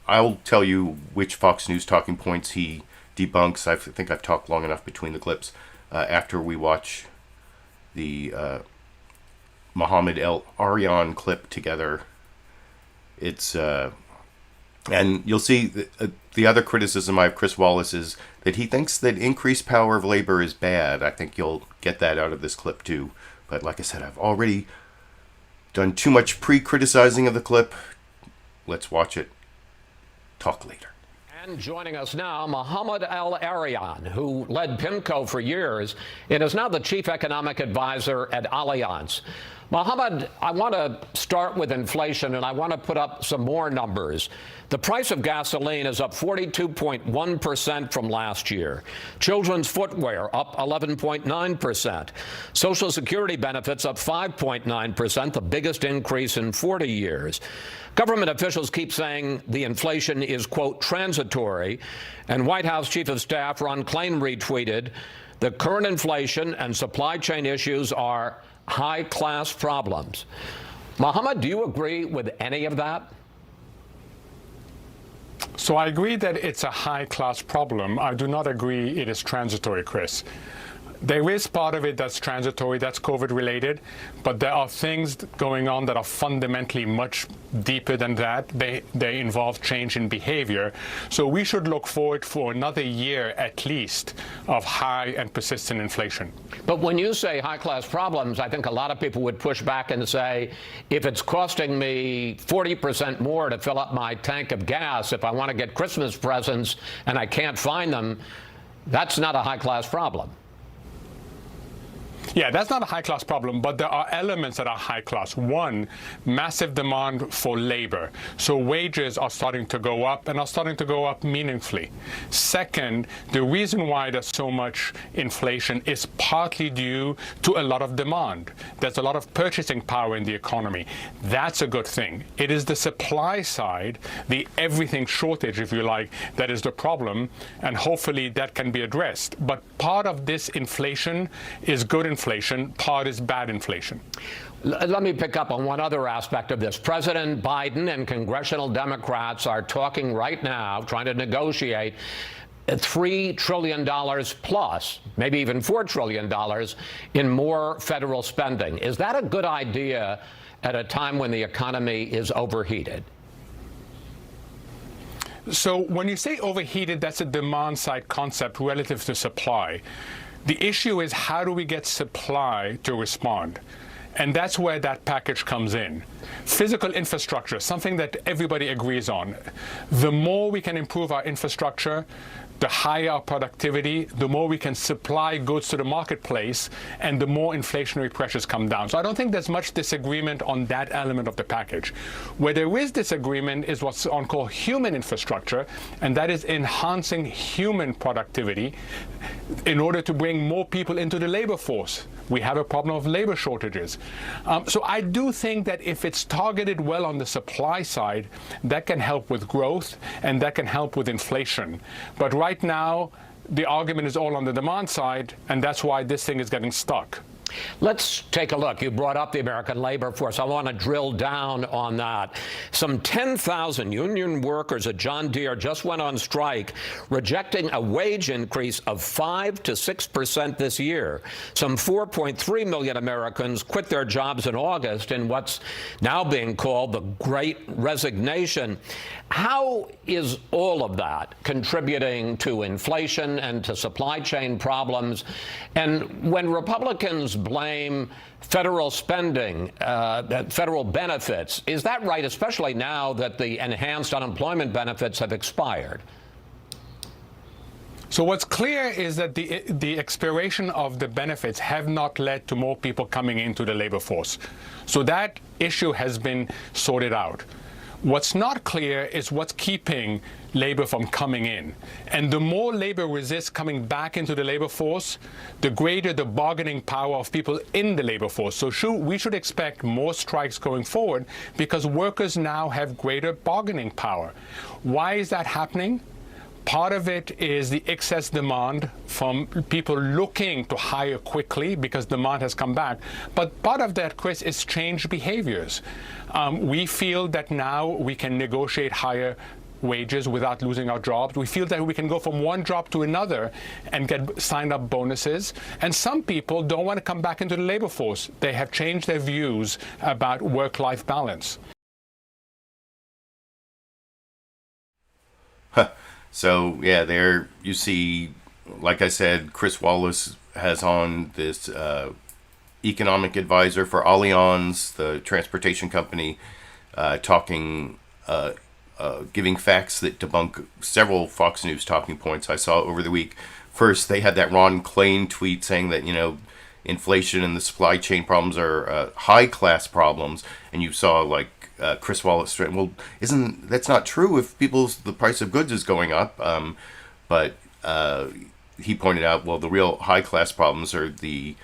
I'll tell you which Fox News talking points he debunks. I think I've talked long enough between the clips. After we watch the Mohammed El-Arian clip together, it's and you'll see the other criticism I have Chris Wallace is that he thinks that increased power of labor is bad. I think you'll get that out of this clip too. But like I said, I've already done too much pre-criticizing of the clip. Let's watch it. Talk later. And joining us now, Mohammed El-Arian, who led PIMCO for years and is now the chief economic advisor at Allianz. Mohammed, I want to start with inflation, and I want to put up some more numbers. The price of gasoline is up 42.1% from last year. Children's footwear up 11.9%. Social Security benefits up 5.9%, the biggest increase in 40 years. Government officials keep saying the inflation is, quote, transitory, and White House Chief of Staff Ron Klain retweeted, the current inflation and supply chain issues are high-class problems. Mohammed, do you agree with any of that? So I agree that it's a high-class problem. I do not agree it is transitory, Chris. There is part of it that's transitory, that's COVID-related, but there are things going on that are fundamentally much deeper than that. They involve change in behavior. So we should look forward for another year at least of high and persistent inflation. But when you say high-class problems, I think a lot of people would push back and say, if it's costing me 40% more to fill up my tank of gas if I want to get Christmas presents and I can't find them, that's not a high-class problem. Yeah, that's not a high-class problem, but there are elements that are high-class. One, massive demand for labor. So wages are starting to go up and are starting to go up meaningfully. Second, the reason why there's so much inflation is partly due to a lot of demand. There's a lot of purchasing power in the economy. That's a good thing. It is the supply side, the everything shortage, if you like, that is the problem, and hopefully that can be addressed. But part of this inflation is good inflation, part is bad inflation. Let me pick up on one other aspect of this. President Biden and congressional Democrats are talking right now, trying to negotiate $3 trillion plus, maybe even $4 trillion in more federal spending. Is that a good idea at a time when the economy is overheated? So when you say overheated, that's a demand side concept relative to supply. The issue is, how do we get supply to respond? And that's where that package comes in. Physical infrastructure, something that everybody agrees on. The more we can improve our infrastructure, the higher our productivity, the more we can supply goods to the marketplace, and the more inflationary pressures come down. So I don't think there's much disagreement on that element of the package. Where there is disagreement is what's called human infrastructure, and that is enhancing human productivity in order to bring more people into the labor force. We have a problem of labor shortages. So I do think that if it's targeted well on the supply side, that can help with growth and that can help with inflation. But right now, the argument is all on the demand side, and that's why this thing is getting stuck. Let's take a look. You brought up the American labor force. I want to drill down on that. Some 10,000 union workers at John Deere just went on strike, rejecting a wage increase of 5 to 6% this year. Some 4.3 million Americans quit their jobs in August in what's now being called the Great Resignation. How is all of that contributing to inflation and to supply chain problems? And when Republicans blame federal spending, federal benefits. Is that right, especially now that the enhanced unemployment benefits have expired? So what's clear is that the expiration of the benefits have not led to more people coming into the labor force. So that issue has been sorted out. What's not clear is what's keeping labor from coming in. And the more labor resists coming back into the labor force, the greater the bargaining power of people in the labor force. So we should expect more strikes going forward because workers now have greater bargaining power. Why is that happening? Part of it is the excess demand from people looking to hire quickly because demand has come back. But part of that, Chris, is changed behaviors. We feel that now we can negotiate higher wages without losing our jobs. We feel that we can go from one job to another and get signed-up bonuses. And some people don't want to come back into the labor force. They have changed their views about work-life balance. So, yeah, there you see, like I said, Chris Wallace has on this economic advisor for Allianz, the transportation company, talking, giving facts that debunk several Fox News talking points I saw over the week. First, they had that Ron Klain tweet saying that, inflation and the supply chain problems are high-class problems, and you saw, like, Chris Wallace, well, that's not true if the price of goods is going up. But he pointed out, well, the real high-class problems are the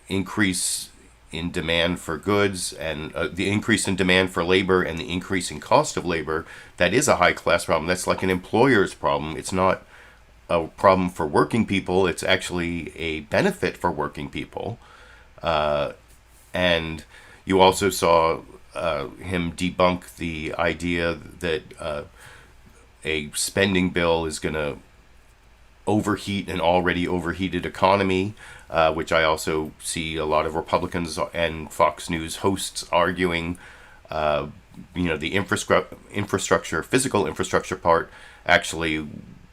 increase in demand for goods and the increase in demand for labor and the increase in cost of labor. That is a high-class problem. That's like an employer's problem. It's not a problem for working people. It's actually a benefit for working people. And you also saw him debunk the idea that a spending bill is going to overheat an already overheated economy, which I also see a lot of Republicans and Fox News hosts arguing. The infrastructure, physical infrastructure part actually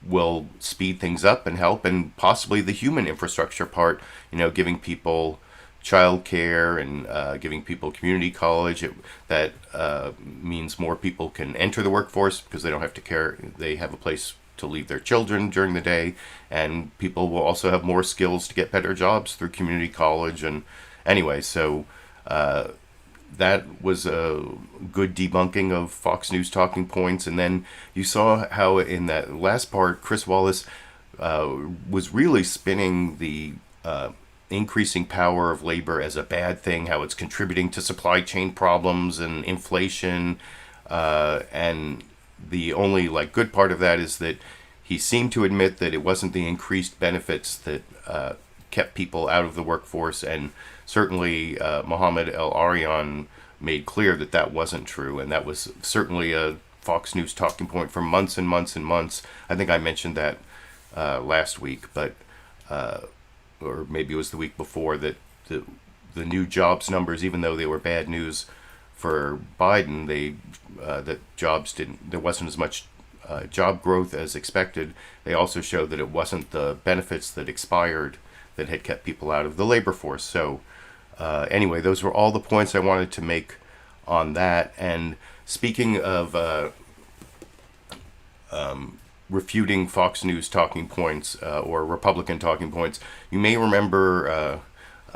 will speed things up and help, and possibly the human infrastructure part, giving people childcare and giving people community college. That means more people can enter the workforce because they don't have to care. They have a place to leave their children during the day, and people will also have more skills to get better jobs through community college. And anyway, so that was a good debunking of Fox News talking points. And then you saw how in that last part, Chris Wallace was really spinning the increasing power of labor as a bad thing, how it's contributing to supply chain problems and inflation. And the only good part of that is that he seemed to admit that it wasn't the increased benefits that kept people out of the workforce. And certainly Mohammed El-Arian made clear that that wasn't true. And that was certainly a Fox News talking point for months and months and months. I think I mentioned that last week, but or maybe it was the week before, that the new jobs numbers, even though they were bad news for Biden, that jobs there wasn't as much job growth as expected. They also showed that it wasn't the benefits that expired that had kept people out of the labor force. So anyway, those were all the points I wanted to make on that. And speaking of refuting Fox News talking points or Republican talking points, you may remember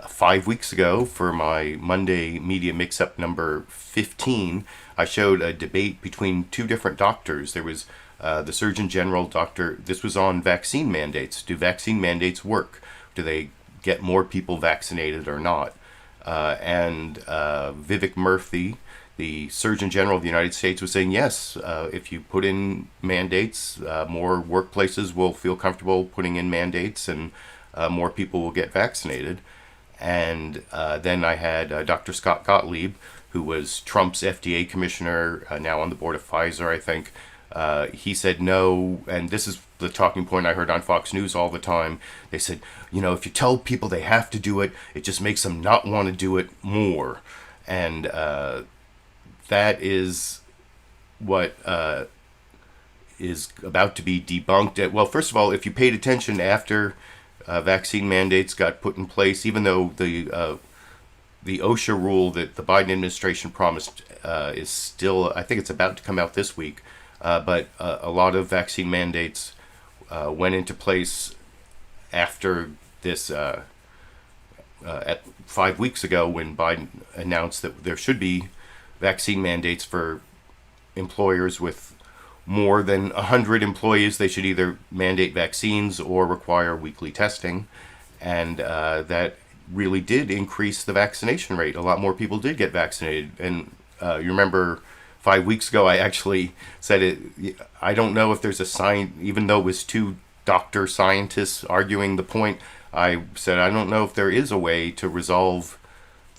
5 weeks ago for my Monday Media Mix-Up number 15, I showed a debate between two different doctors. There was the Surgeon General doctor. This was on vaccine mandates. Do vaccine mandates work? Do they get more people vaccinated or not? And Vivek Murthy, the Surgeon General of the United States, was saying, yes, if you put in mandates, more workplaces will feel comfortable putting in mandates, and more people will get vaccinated. And then I had Dr. Scott Gottlieb, who was Trump's FDA commissioner, now on the board of Pfizer, I think. He said no, and this is the talking point I heard on Fox News all the time. They said, if you tell people they have to do it, it just makes them not want to do it more. And that is what is about to be debunked. Well, first of all, if you paid attention after vaccine mandates got put in place, even though the OSHA rule that the Biden administration promised is still, I think it's about to come out this week, but a lot of vaccine mandates went into place after this, at 5 weeks ago when Biden announced that there should be vaccine mandates for employers with more than 100 employees. They should either mandate vaccines or require weekly testing. And that really did increase the vaccination rate. A lot more people did get vaccinated. And you remember 5 weeks ago, I actually said it. I don't know if there's a sign, even though it was two doctor scientists arguing the point, I said, I don't know if there is a way to resolve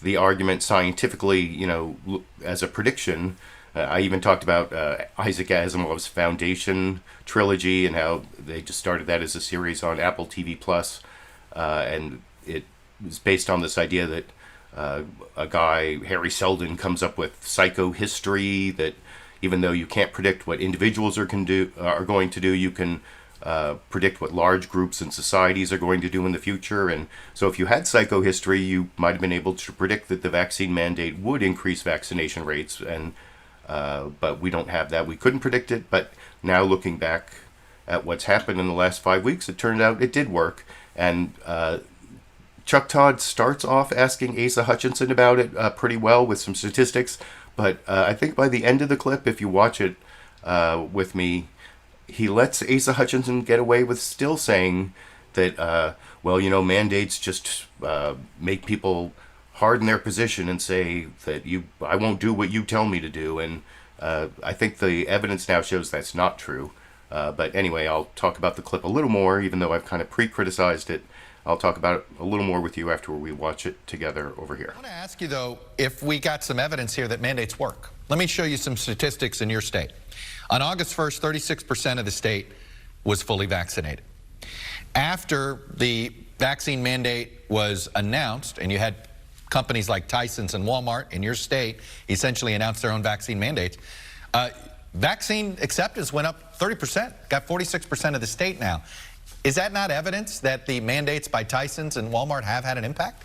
the argument scientifically, you know, as a prediction. I even talked about Isaac Asimov's Foundation trilogy and how they just started that as a series on Apple TV Plus, and it was based on this idea that a guy, Harry Seldon, comes up with psychohistory, that even though you can't predict what individuals are going to do, you can predict what large groups and societies are going to do in the future. And so if you had psychohistory, you might have been able to predict that the vaccine mandate would increase vaccination rates. And but we don't have that. We couldn't predict it. But now looking back at what's happened in the last 5 weeks, it turned out it did work. And Chuck Todd starts off asking Asa Hutchinson about it pretty well with some statistics. But I think by the end of the clip, if you watch it with me, he lets Asa Hutchinson get away with still saying that, well, you know, mandates just make people harden their position and say that I won't do what you tell me to do. And I think the evidence now shows that's not true. But anyway, I'll talk about the clip a little more, even though I've kind of pre-criticized it. I'll talk about it a little more with you after we watch it together over here. I want to ask you, though, if we got some evidence here that mandates work. Let me show you some statistics in your state. On August 1st, 36% of the state was fully vaccinated. After the vaccine mandate was announced, and you had companies like Tyson's and Walmart in your state essentially announced their own vaccine mandates, vaccine acceptance went up 30%, got 46% of the state now. Is that not evidence that the mandates by Tyson's and Walmart have had an impact?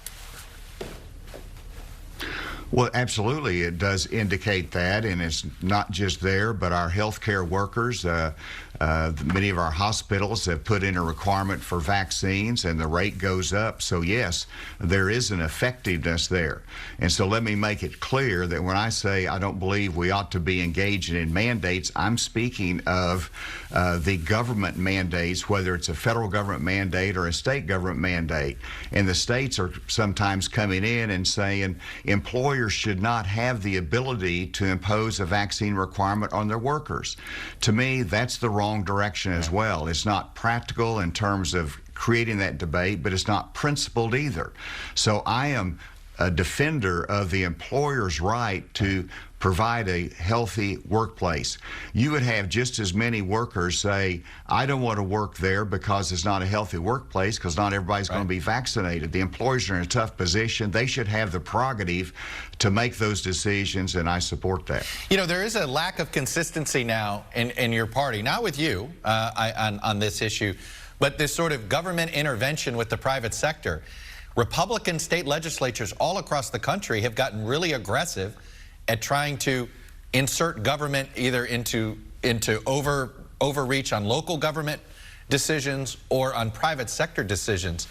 Well, absolutely, it does indicate that, and it's not just there, but our healthcare workers, many of our hospitals have put in a requirement for vaccines, and the rate goes up. So yes, there is an effectiveness there. And so let me make it clear that when I say I don't believe we ought to be engaging in mandates, I'm speaking of the government mandates, whether it's a federal government mandate or a state government mandate. And the states are sometimes coming in and saying employers should not have the ability to impose a vaccine requirement on their workers. To me, that's the wrong direction as well. It's not practical in terms of creating that debate, but it's not principled either. So I am a defender of the employer's right to provide a healthy workplace. You would have just as many workers say, I don't want to work there because it's not a healthy workplace, because not everybody's going to be vaccinated. The employers are in a tough position. They should have the prerogative to make those decisions, and I support that. You know, there is a lack of consistency now in your party, not with you on this issue, but this sort of government intervention with the private sector. Republican state legislatures all across the country have gotten really aggressive at trying to insert government either into overreach on local government decisions or on private sector decisions.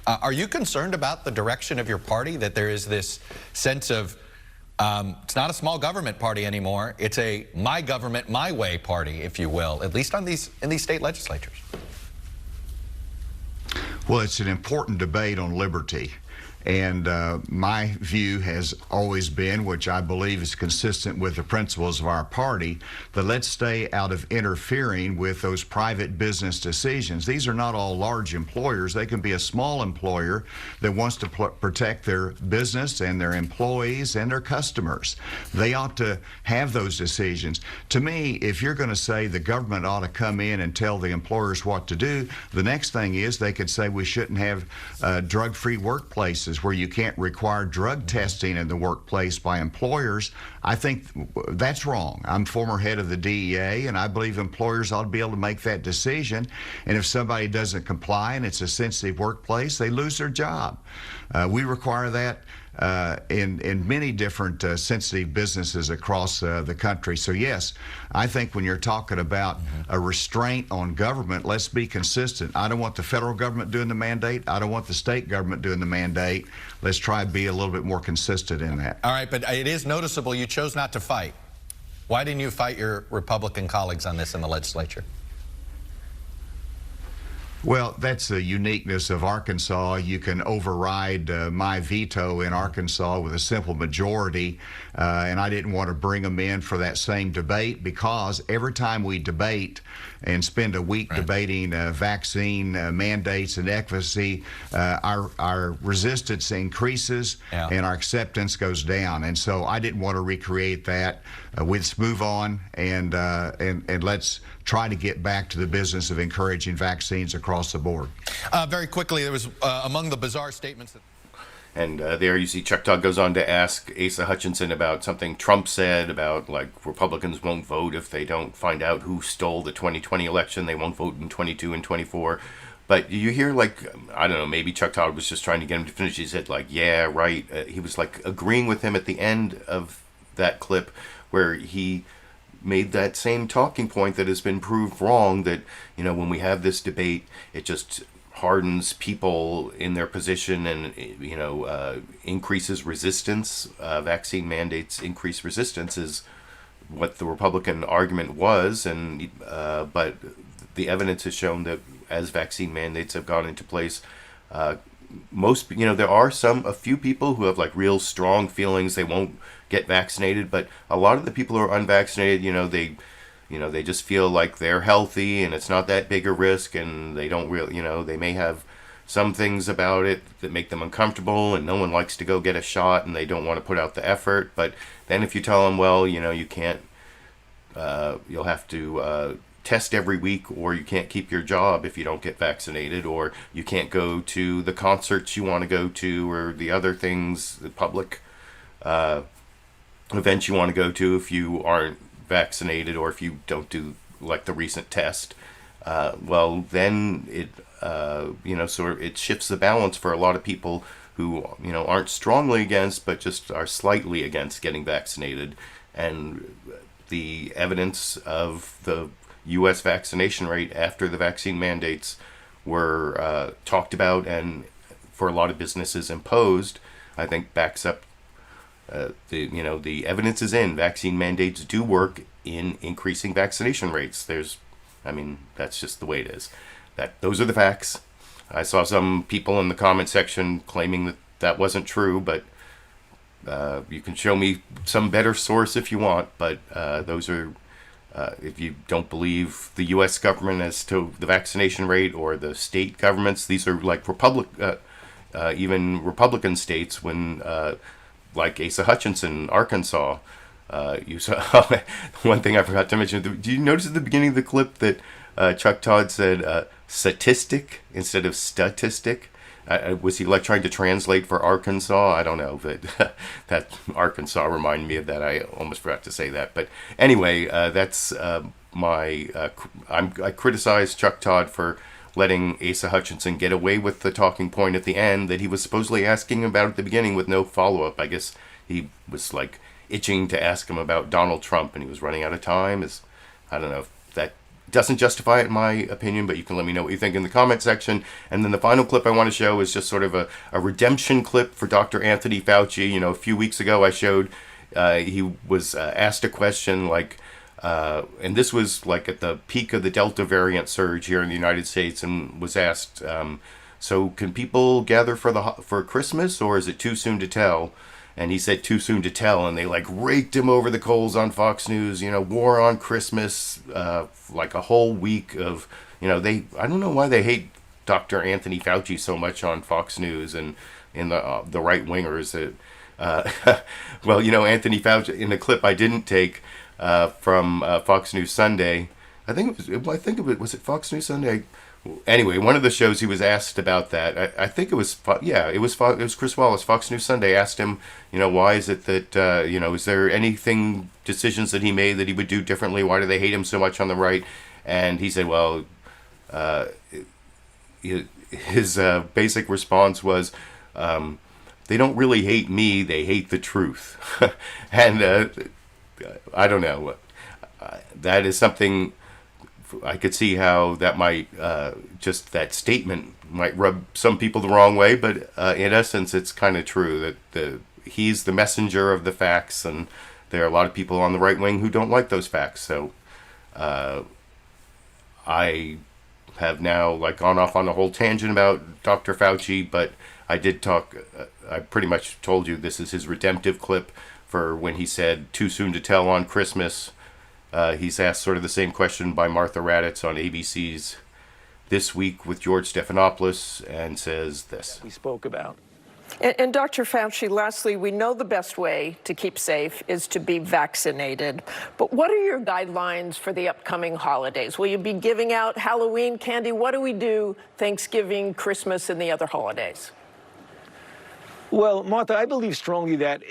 Are you concerned about the direction of your party, that there is this sense of it's not a small government party anymore, it's a my government, my way party, if you will, at least in these state legislatures? Well, it's an important debate on liberty. And my view has always been, which I believe is consistent with the principles of our party, that let's stay out of interfering with those private business decisions. These are not all large employers. They can be a small employer that wants to protect their business and their employees and their customers. They ought to have those decisions. To me, if you're going to say the government ought to come in and tell the employers what to do, the next thing is they could say we shouldn't have drug-free workplaces places where you can't require drug testing in the workplace by employers, I think that's wrong. I'm former head of the DEA, and I believe employers ought to be able to make that decision. And if somebody doesn't comply and it's a sensitive workplace, they lose their job. We require that in many different sensitive businesses across the country. So yes, I think when you're talking about a restraint on government, let's be consistent. I don't want the federal government doing the mandate. I don't want the state government doing the mandate. Let's try to be a little bit more consistent in that. All right, but it is noticeable you chose not to fight. Why didn't you fight your Republican colleagues on this in the legislature? Well, that's the uniqueness of Arkansas. You can override my veto in Arkansas with a simple majority, and I didn't want to bring them in for that same debate, because every time we debate and spend a week debating vaccine mandates and efficacy, our resistance increases and our acceptance goes down. And so I didn't want to recreate that. Let's move on and let's try to get back to the business of encouraging vaccines across the board. Very quickly, there was among the bizarre statements that... And there you see Chuck Todd goes on to ask Asa Hutchinson about something Trump said about, like, Republicans won't vote if they don't find out who stole the 2020 election. They won't vote in 22 and 24. But you hear, like, I don't know, maybe Chuck Todd was just trying to get him to finish. He said, like, yeah, right. He was, like, agreeing with him at the end of that clip where he made that same talking point that has been proved wrong, that, you know, when we have this debate, it just hardens people in their position and, you know, increases resistance. Vaccine mandates increase resistance is what the Republican argument was, and but the evidence has shown that as vaccine mandates have gone into place, most, you know, there are a few people who have, like, real strong feelings they won't get vaccinated, but a lot of the people who are unvaccinated, they just feel like they're healthy and it's not that big a risk, and they don't really, they may have some things about it that make them uncomfortable, and no one likes to go get a shot and they don't want to put out the effort. But then if you tell them, well, you can't, you'll have to test every week, or you can't keep your job if you don't get vaccinated, or you can't go to the concerts you want to go to, or the other things, the public events you want to go to if you aren't vaccinated, or if you don't do, like, the recent test, well, then it it shifts the balance for a lot of people who aren't strongly against, but just are slightly against getting vaccinated. And the evidence of the U.S. vaccination rate after the vaccine mandates were talked about and for a lot of businesses imposed, I think backs up the evidence is in. Vaccine mandates do work in increasing vaccination rates. That's just the way it is. Those are the facts. I saw some people in the comment section claiming that wasn't true, but you can show me some better source if you want. But those are, if you don't believe the U.S. government as to the vaccination rate, or the state governments, these are like even Republican states, when like Asa Hutchinson, Arkansas. You saw one thing I forgot to mention. Did you notice at the beginning of the clip that Chuck Todd said statistic instead of statistic? Was he, like, trying to translate for Arkansas? I don't know, but that Arkansas reminded me of that. I almost forgot to say that. But anyway, that's I criticized Chuck Todd for letting Asa Hutchinson get away with the talking point at the end that he was supposedly asking about at the beginning with no follow-up. I guess he was, like, itching to ask him about Donald Trump, and he was running out of time. I don't know if that doesn't justify it in my opinion, but you can let me know what you think in the comment section. And then the final clip I want to show is just sort of a redemption clip for Dr. Anthony Fauci. A few weeks ago I showed he was asked a question like, and this was like at the peak of the Delta variant surge here in the United States, and was asked, so can people gather for Christmas, or is it too soon to tell? And he said too soon to tell, and they, like, raked him over the coals on Fox News, war on Christmas, like a whole week of, I don't know why they hate Dr. Anthony Fauci so much on Fox News and in the right-wingers. Well, Anthony Fauci, in the clip I didn't take from Fox News Sunday, was it Fox News Sunday? anyway, one of the shows he was asked about that. I think it was Chris Wallace. Fox News Sunday asked him, why is it that is there anything, decisions that he made that he would do differently? Why do they hate him so much on the right? And he said, well, his basic response was, they don't really hate me, they hate the truth. And I don't know. That is something I could see how that might, just that statement might rub some people the wrong way, but in essence, it's kind of true that he's the messenger of the facts, and there are a lot of people on the right wing who don't like those facts. So I have now gone off on a whole tangent about Dr. Fauci, but I did talk, I pretty much told you this is his redemptive clip for when he said too soon to tell on Christmas. He's asked sort of the same question by Martha Raddatz on ABC's This Week with George Stephanopoulos, and says this. We spoke about. And Dr. Fauci, lastly, we know the best way to keep safe is to be vaccinated. But what are your guidelines for the upcoming holidays? Will you be giving out Halloween candy? What do we do Thanksgiving, Christmas, and the other holidays? Well, Martha, I believe strongly that,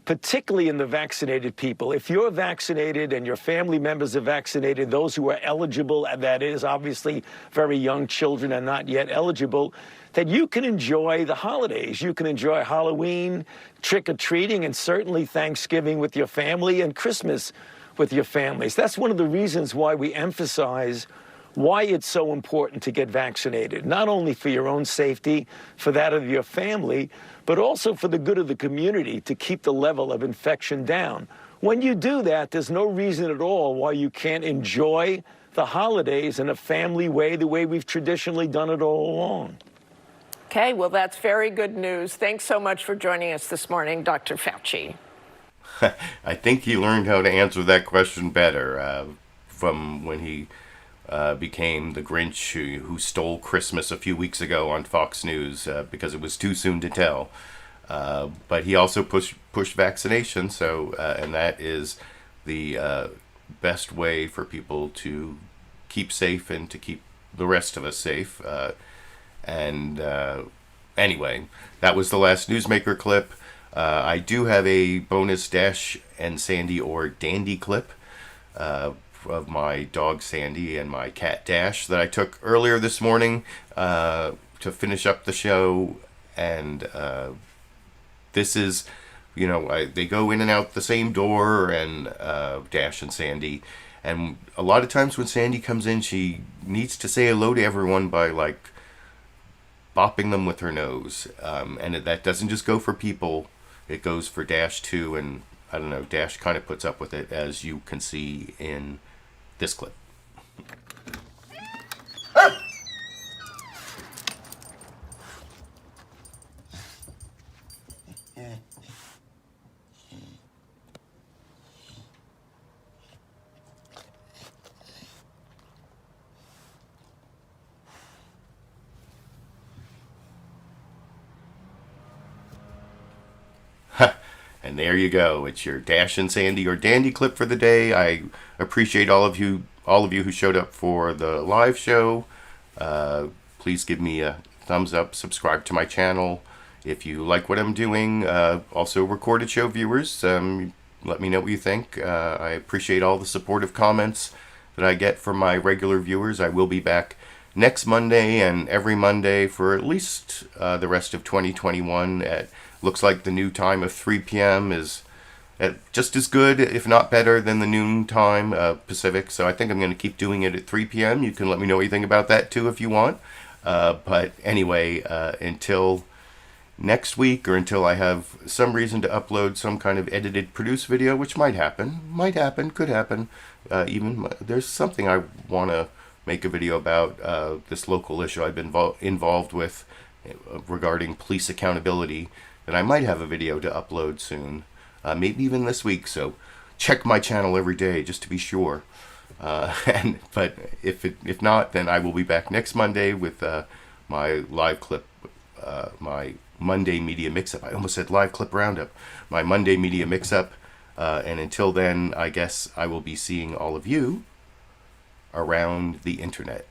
particularly in the vaccinated people, if you're vaccinated and your family members are vaccinated, those who are eligible, and that is obviously very young children are not yet eligible, that you can enjoy the holidays. You can enjoy Halloween, trick-or-treating, and certainly Thanksgiving with your family and Christmas with your families. That's one of the reasons why we emphasize why it's so important to get vaccinated, not only for your own safety, for that of your family, but also for the good of the community to keep the level of infection down. When you do that, there's no reason at all why you can't enjoy the holidays in a family way, the way we've traditionally done it all along. Okay, well, that's very good news. Thanks so much for joining us this morning, Dr. Fauci. I think he learned how to answer that question better from when he became the Grinch who stole Christmas a few weeks ago on Fox News because it was too soon to tell. But he also pushed vaccination, so and that is the best way for people to keep safe and to keep the rest of us safe. Anyway, that was the last Newsmaker clip. I do have a bonus Dash and Sandy or Dandy clip of my dog Sandy and my cat Dash that I took earlier this morning to finish up the show. And this is, they go in and out the same door, and Dash and Sandy. And a lot of times when Sandy comes in, she needs to say hello to everyone by bopping them with her nose. And that doesn't just go for people, it goes for Dash too. And I don't know, Dash kind of puts up with it, as you can see in this clip. And there you go. It's your Dash and Sandy or Dandy clip for the day. I appreciate all of you who showed up for the live show. Please give me a thumbs up, subscribe to my channel. If you like what I'm doing, also recorded show viewers, let me know what you think. I appreciate all the supportive comments that I get from my regular viewers. I will be back next Monday and every Monday for at least the rest of 2021 at looks like the new time of 3 p.m. is just as good, if not better, than the noon time Pacific. So I think I'm going to keep doing it at 3 p.m. You can let me know what you think about that too if you want. But anyway, until next week, or until I have some reason to upload some kind of edited, produced video, which might happen, could happen. Even there's something I want to make a video about, this local issue I've been involved with regarding police accountability. And I might have a video to upload soon, maybe even this week. So check my channel every day just to be sure. But if not, then I will be back next Monday with my live clip, my Monday Media Mix-Up. I almost said live clip roundup. My Monday Media Mix-Up. And until then, I guess I will be seeing all of you around the internet.